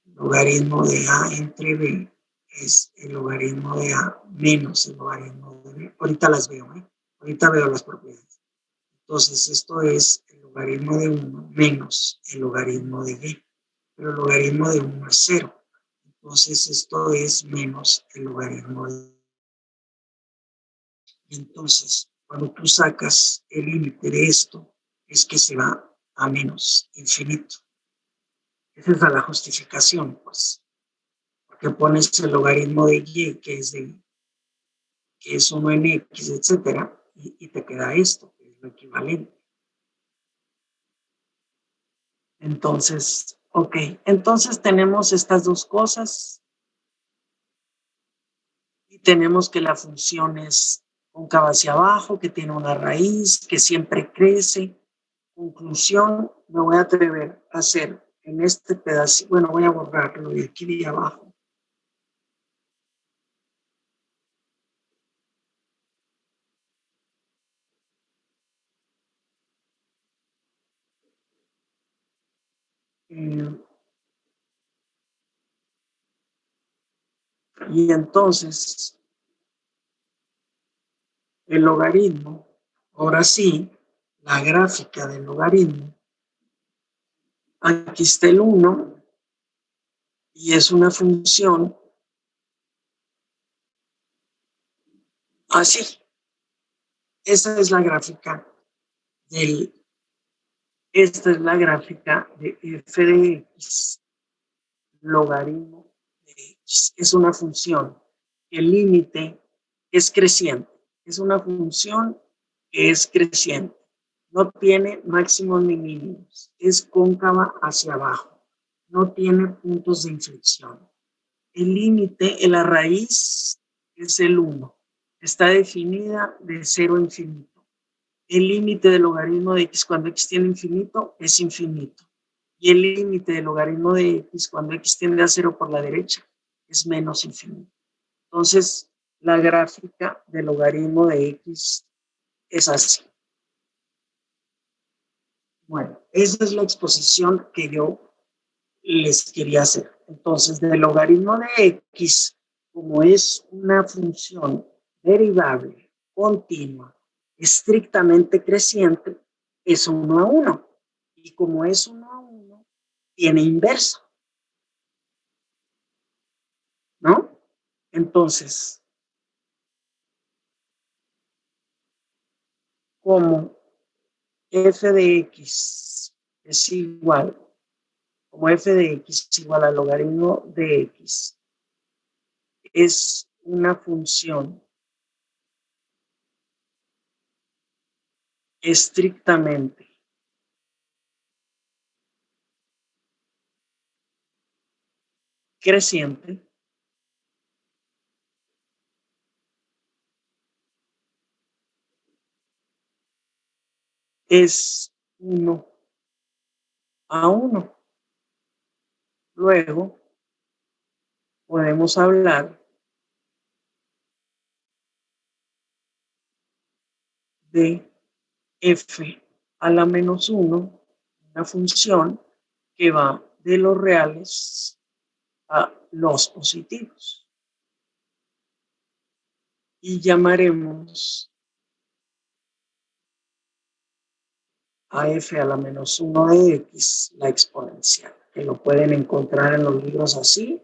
El logaritmo de A entre B es el logaritmo de A menos el logaritmo de B. Ahorita las veo, ¿eh? Ahorita veo las propiedades. Entonces, esto es el logaritmo de 1 menos el logaritmo de B. Pero el logaritmo de 1 es 0. Entonces, esto es menos el logaritmo de B. Entonces, cuando tú sacas el límite de esto, es que se va a menos infinito. Esa es la justificación, pues. que pones el logaritmo de y, que es 1 en x, etcétera, y te queda esto, que es lo equivalente. Entonces, ok, entonces tenemos estas dos cosas y tenemos que la función es cóncava hacia abajo, que tiene una raíz, que siempre crece. Conclusión, me voy a atrever a hacer en este pedacito, bueno, voy a borrarlo de aquí de abajo. Y entonces, el logaritmo, ahora sí, la gráfica del logaritmo, aquí está el 1 y es una función así. Esta es la gráfica esta es la gráfica de f de x, logaritmo de x. Es una función. El límite es creciente. Es una función que es creciente. No tiene máximos ni mínimos. Es cóncava hacia abajo. No tiene puntos de inflexión. El límite, la raíz, es el 1. Está definida de 0 a infinito. El límite del logaritmo de x cuando x tiende a infinito es infinito. Y el límite del logaritmo de x cuando x tiende a 0 por la derecha es menos infinito. Entonces, la gráfica del logaritmo de x es así. Bueno, esa es la exposición que yo les quería hacer. Entonces, del logaritmo de x, como es una función derivable, continua, estrictamente creciente, es 1 a 1. Y como es 1 a 1, tiene inversa. ¿No? Entonces, como f de x es igual, como f de x es igual al logaritmo de x, es una función estrictamente creciente, es 1 a 1. Luego, podemos hablar de f a la menos 1, una función que va de los reales a los positivos. Y llamaremos a f a la menos 1 de x la exponencial, que lo pueden encontrar en los libros así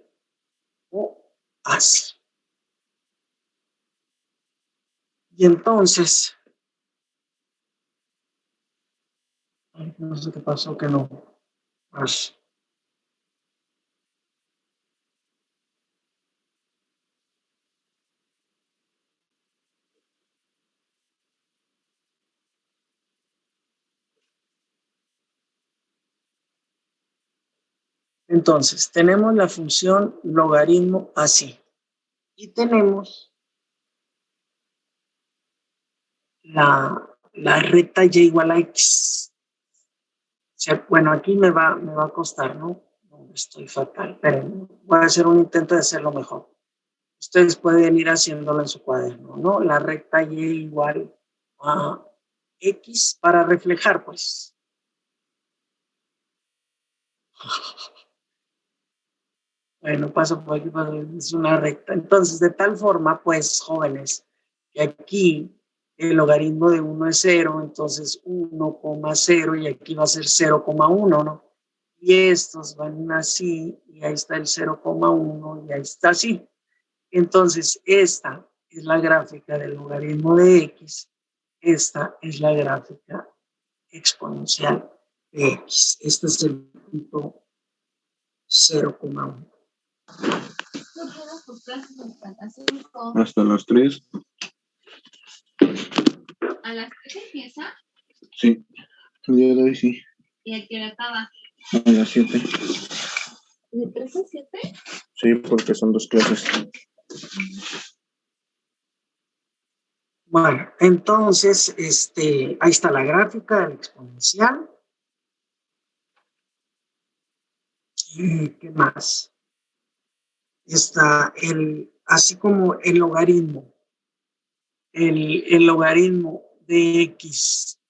o así. Y entonces, no sé qué pasó, que no. Así. Entonces, tenemos la función logaritmo así. Y tenemos la recta y igual a x. O sea, bueno, aquí me va a costar, ¿no? No, estoy fatal, pero voy a hacer un intento de hacerlo mejor. Ustedes pueden ir haciéndolo en su cuaderno, ¿no? La recta y igual a x para reflejar, pues. Bueno, paso por aquí, es una recta. Entonces, de tal forma, pues, jóvenes, que aquí el logaritmo de 1 es 0, entonces 1,0 y aquí va a ser 0,1, ¿no? Y estos van así, y ahí está el 0,1 y ahí está así. Entonces, esta es la gráfica del logaritmo de x, esta es la gráfica exponencial de x. Este es el punto 0,1. tus clases hasta las 5. Hasta las 3. ¿A las 3 empieza? Sí, el día de hoy sí. ¿Y a qué hora acaba? A las 7. ¿De 3 a 7? Sí, porque son 2 clases. Bueno, entonces, ahí está la gráfica del exponencial. ¿Qué más? Está así como el logaritmo. El logaritmo de x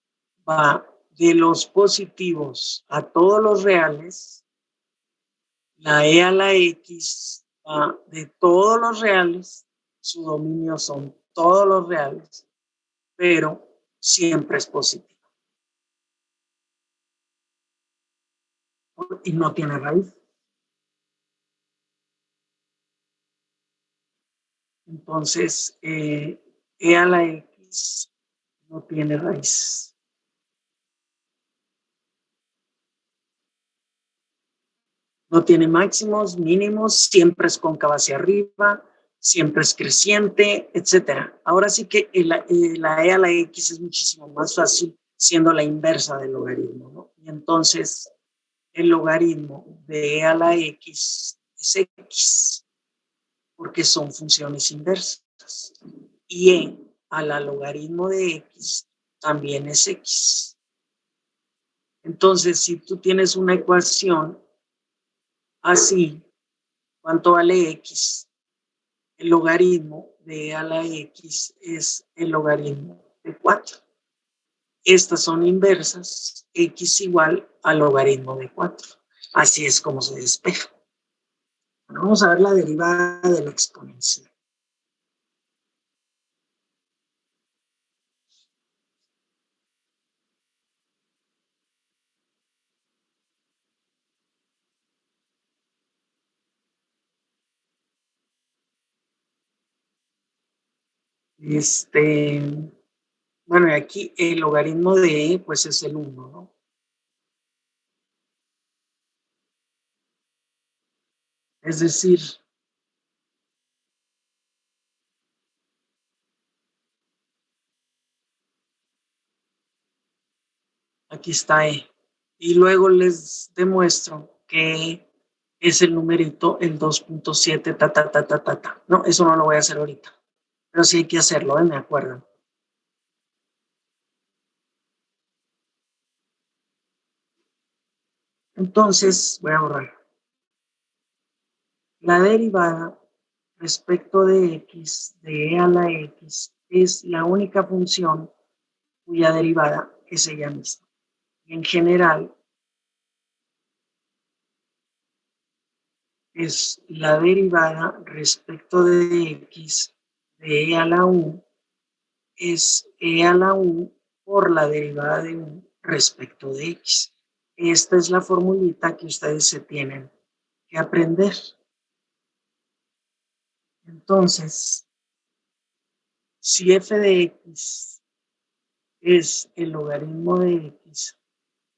va de los positivos a todos los reales. La e a la x va de todos los reales. Su dominio son todos los reales, pero siempre es positivo. Y no tiene raíz. Entonces, e a la x no tiene raíz. No tiene máximos, mínimos, siempre es cóncava hacia arriba, siempre es creciente, etc. Ahora sí que la e a la x es muchísimo más fácil siendo la inversa del logaritmo, ¿no? Y entonces el logaritmo de e a la x es x, porque son funciones inversas. Y e a la logaritmo de x también es x. Entonces, si tú tienes una ecuación así, ¿cuánto vale x? El logaritmo de e a la x es el logaritmo de 4. Estas son inversas, x igual al logaritmo de 4. Así es como se despeja. Bueno, vamos a ver la derivada de la exponencial. Bueno, y aquí el logaritmo de e, pues es el 1, ¿no? Es decir, aquí está e. Y luego les demuestro que es el numerito, el 2.7, ta, ta, ta, ta, ta, ta. No, eso no lo voy a hacer ahorita. Pero sí hay que hacerlo, me acuerdo. Entonces, voy a borrar. La derivada respecto de x, de e a la x, es la única función cuya derivada es ella misma. Y en general, es la derivada respecto de x de e a la u, es e a la u por la derivada de u respecto de x. Esta es la formulita que ustedes se tienen que aprender. Entonces, si f de x es el logaritmo de x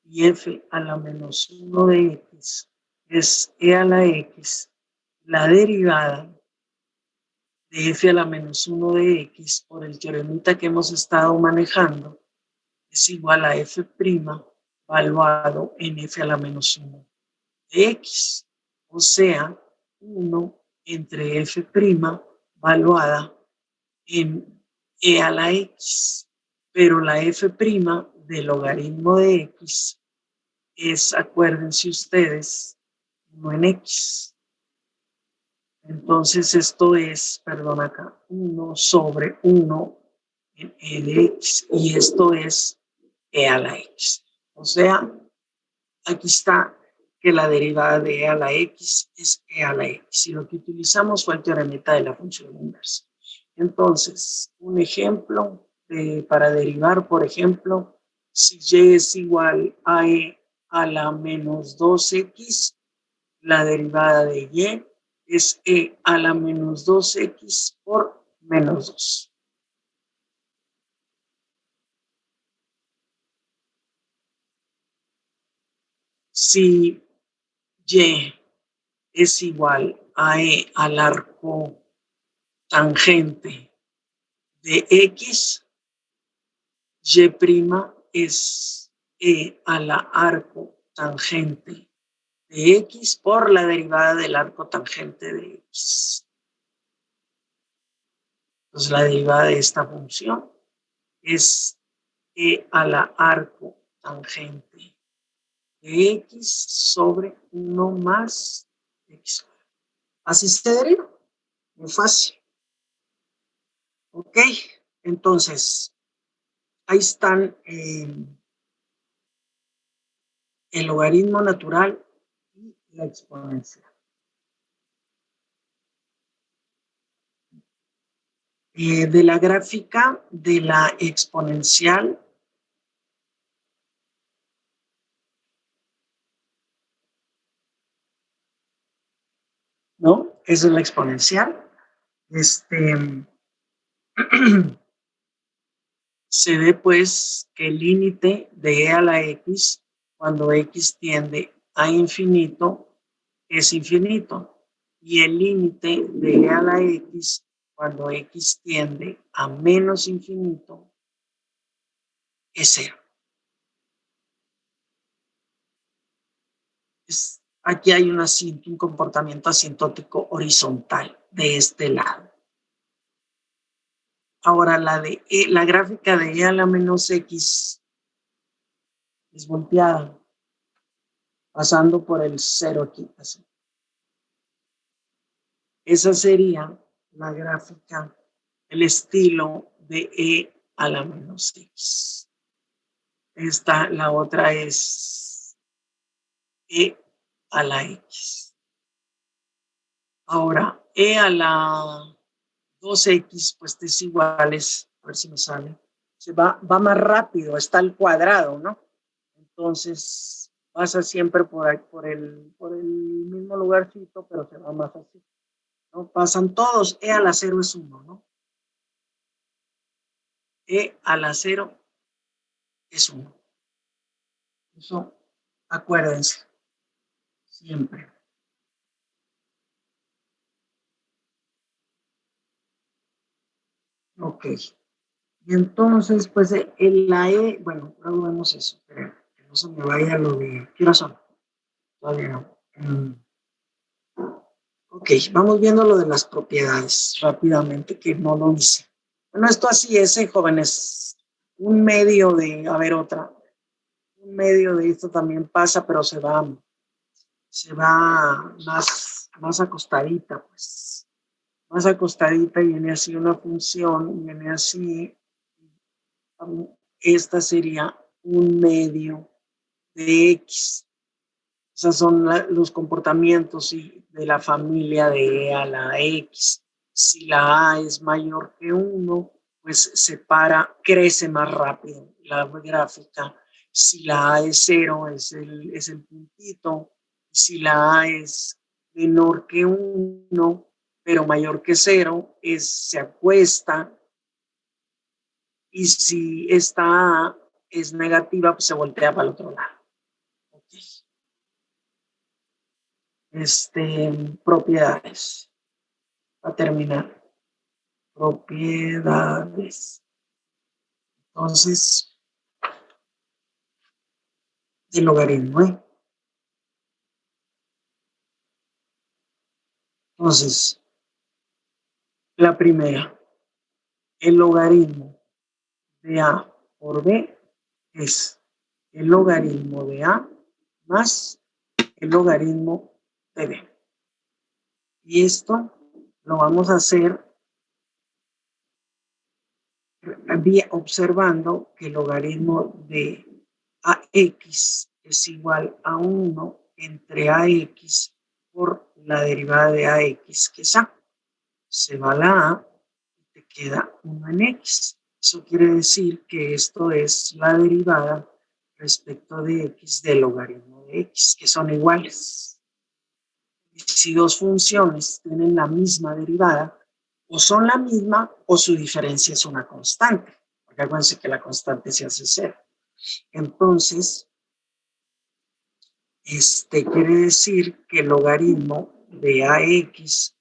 y f a la menos 1 de x es e a la x, la derivada de f a la menos 1 de x por el teoremita que hemos estado manejando es igual a f' valuado en f a la menos 1 de x, o sea, 1 entre f' valuada en e a la x, pero la f' del logaritmo de x es, acuérdense ustedes, 1 en x. Entonces esto es, perdón acá, 1 sobre 1 en e de x, y esto es e a la x. O sea, aquí está que la derivada de e a la x es e a la x. Y lo que utilizamos fue el teoremita de la función inversa. Entonces, un ejemplo para derivar, por ejemplo, si y es igual a e a la menos 2x, la derivada de y es e a la menos 2x por menos 2. Si y es igual a E al arco tangente de X, Y' es E a la arco tangente de X por la derivada del arco tangente de X. Entonces, la derivada de esta función es E a la arco tangente de X sobre 1 más X. Así se deriva. Muy fácil. Ok, entonces, ahí están el logaritmo natural y la exponencial. De la gráfica de la exponencial, ¿no? Esa es la exponencial. Se ve pues que el límite de E a la X, cuando X tiende a infinito, es infinito. Y el límite de E a la X, cuando X tiende a menos infinito, es 0. Aquí hay un comportamiento asintótico horizontal de este lado. Ahora la gráfica de E a la menos X es volteada, pasando por el 0 aquí. Así. Esa sería la gráfica, el estilo de E a la menos X. La otra es E a la X. Ahora, E a la 2X, pues es iguales, a ver si me sale. Va más rápido, está al cuadrado, ¿no? Entonces, pasa siempre por el mismo lugarcito, pero se va más así. ¿No? Pasan todos, E a la 0 es 1, ¿no? E a la 0 es 1. Eso, acuérdense, siempre. Ok. Y entonces, pues, la E, bueno, luego vemos eso, pero que no se me vaya lo de, ¿qué hora son? Todavía no. Ok, vamos viendo lo de las propiedades rápidamente, que no lo hice. Bueno, esto así es, jóvenes. Un medio de, a ver, otra. Un medio de esto también pasa, pero se va más acostadita, pues. Más acostadita y viene así una función, viene así. Esta sería un medio de X. Esos son los comportamientos de la familia de E a la X. Si la A es mayor que 1, pues crece más rápido la gráfica. Si la A es 0, es el puntito. Si la A es menor que 1, pero mayor que 0, se acuesta. Y si esta A es negativa, pues se voltea para el otro lado. Okay. Propiedades. A terminar. Propiedades. Entonces, el logaritmo, ¿eh? Entonces, la primera, el logaritmo de A por B es el logaritmo de A más el logaritmo de B. Y esto lo vamos a hacer observando que el logaritmo de AX es igual a 1 entre AX por la derivada de AX, que es A. Se va la A y te queda 1 en X. Eso quiere decir que esto es la derivada respecto de X del logaritmo de X, que son iguales. Y si dos funciones tienen la misma derivada, o son la misma o su diferencia es una constante. Porque acuérdense que la constante se hace 0. Entonces, quiere decir que el logaritmo de AX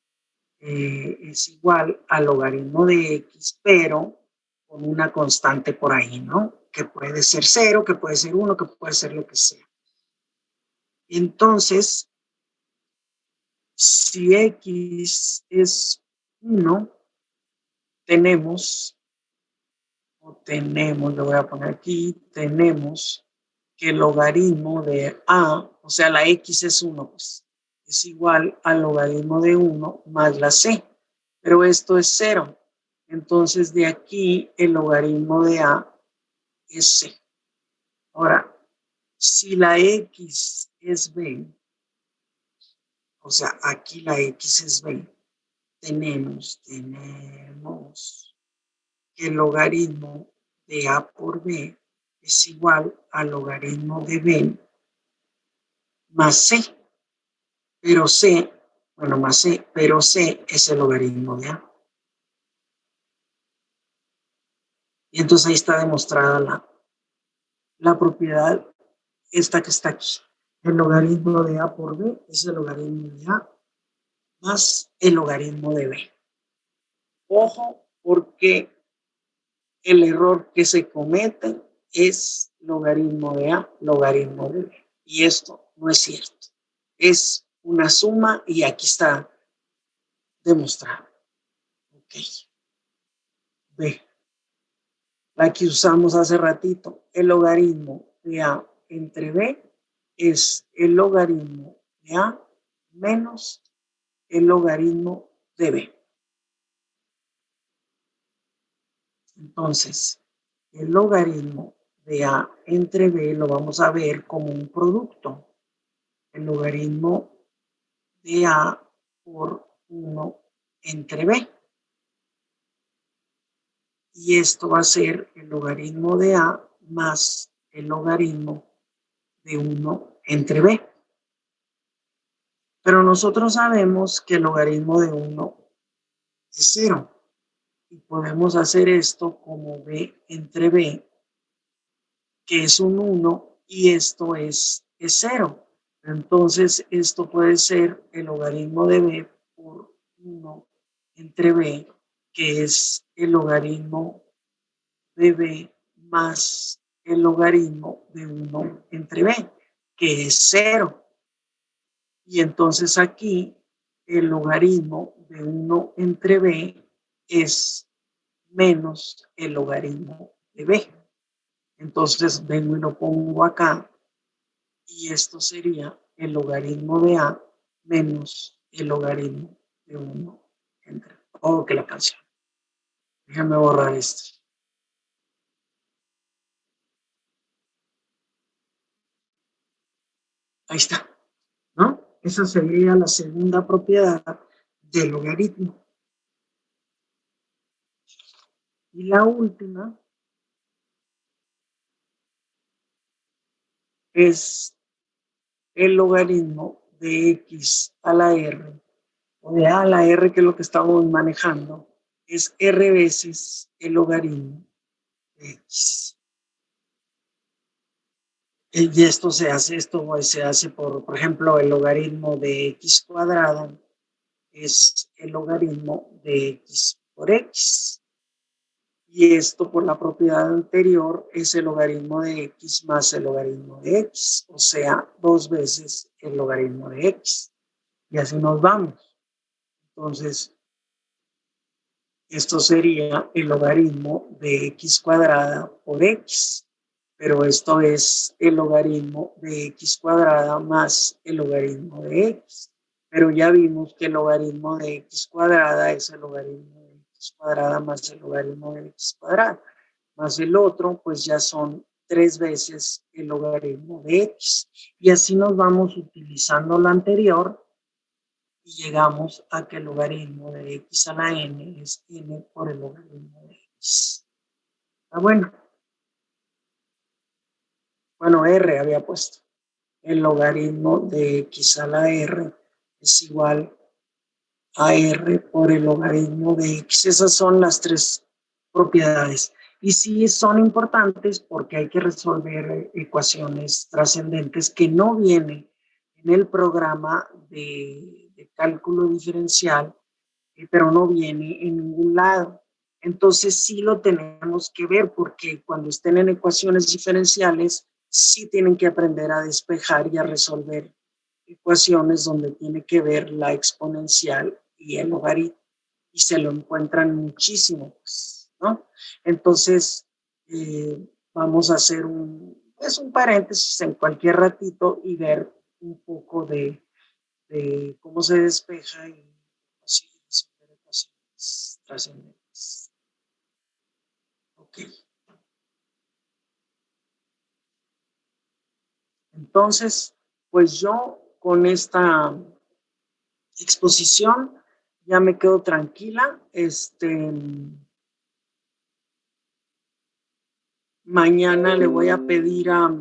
es igual al logaritmo de X, pero con una constante por ahí, ¿no? Que puede ser 0, que puede ser 1, que puede ser lo que sea. Entonces, si X es 1, tenemos, lo voy a poner aquí, tenemos que el logaritmo de A, o sea, la X es 1, pues, es igual al logaritmo de 1 más la C, pero esto es 0. Entonces, de aquí, el logaritmo de A es C. Ahora, si la X es B, o sea, aquí la X es B, tenemos que el logaritmo de A por B es igual al logaritmo de B más C. Pero C, bueno, más C, pero C es el logaritmo de A. Y entonces ahí está demostrada la propiedad esta que está aquí. El logaritmo de A por B es el logaritmo de A más el logaritmo de B. Ojo, porque el error que se comete es logaritmo de A, logaritmo de B. Y esto no es cierto. Es una suma y aquí está demostrado. Ok. B. La que usamos hace ratito. El logaritmo de A entre B es el logaritmo de A menos el logaritmo de B. Entonces, el logaritmo de A entre B lo vamos a ver como un producto. El logaritmo de A por 1 entre B. Y esto va a ser el logaritmo de A más el logaritmo de 1 entre B. Pero nosotros sabemos que el logaritmo de 1 es 0. Y podemos hacer esto como B entre B, que es un 1, y esto es 0. Entonces, esto puede ser el logaritmo de B por 1 entre B, que es el logaritmo de B más el logaritmo de 1 entre B, que es 0. Y entonces aquí el logaritmo de 1 entre B es menos el logaritmo de B. Entonces vengo y lo pongo acá y esto sería el logaritmo de A menos el logaritmo de 1 entre B. Oh, que la canción. Déjame borrar esto. Ahí está, ¿no? Esa sería la segunda propiedad del logaritmo. Y la última es el logaritmo de X a la R, o de A a la R, que es lo que estamos manejando, es R veces el logaritmo de X. Y esto se hace por ejemplo, el logaritmo de X cuadrada es el logaritmo de X por X. Y esto por la propiedad anterior es el logaritmo de X más el logaritmo de X, o sea, 2 veces el logaritmo de X. Y así nos vamos. Entonces, esto sería el logaritmo de X cuadrada por X. Pero esto es el logaritmo de X cuadrada más el logaritmo de X. Pero ya vimos que el logaritmo de X cuadrada es el logaritmo de X cuadrada más el logaritmo de X cuadrada. Más el otro, pues ya son 3 veces el logaritmo de X. Y así nos vamos utilizando lo anterior y llegamos a que el logaritmo de X a la N es N por el logaritmo de X. ¿Está bueno? Bueno, R había puesto. El logaritmo de X a la R es igual a R por el logaritmo de X. Esas son las 3 propiedades. Y sí son importantes porque hay que resolver ecuaciones trascendentes que no vienen en el programa de de cálculo diferencial, pero no viene en ningún lado. Entonces sí lo tenemos que ver porque cuando estén en ecuaciones diferenciales, sí tienen que aprender a despejar y a resolver ecuaciones donde tiene que ver la exponencial y el logaritmo. Y se lo encuentran muchísimo, pues, ¿no? Entonces, vamos a hacer un paréntesis en cualquier ratito y ver un poco de cómo se despeja y así resolver ecuaciones trascendentes. Ok. Entonces, pues yo con esta exposición ya me quedo tranquila. Mañana le voy a pedir a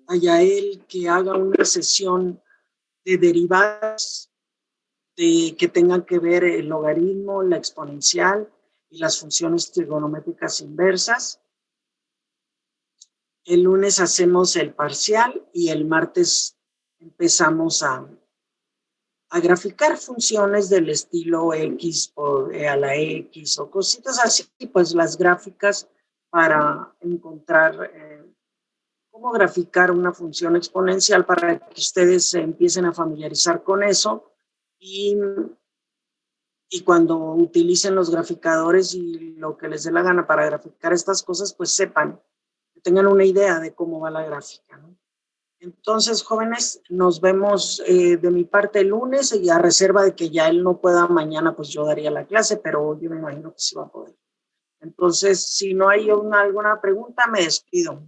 Yael que haga una sesión de derivadas que tengan que ver el logaritmo, la exponencial y las funciones trigonométricas inversas. El lunes hacemos el parcial y el martes empezamos a graficar funciones del estilo X a la X o cositas así, pues las gráficas para encontrar cómo graficar una función exponencial para que ustedes se empiecen a familiarizar con eso y cuando utilicen los graficadores y lo que les dé la gana para graficar estas cosas, pues sepan, que tengan una idea de cómo va la gráfica, ¿no? Entonces, jóvenes, nos vemos de mi parte el lunes y a reserva de que ya él no pueda mañana, pues yo daría la clase, pero yo me imagino que sí va a poder. Entonces, si no hay alguna pregunta, me despido.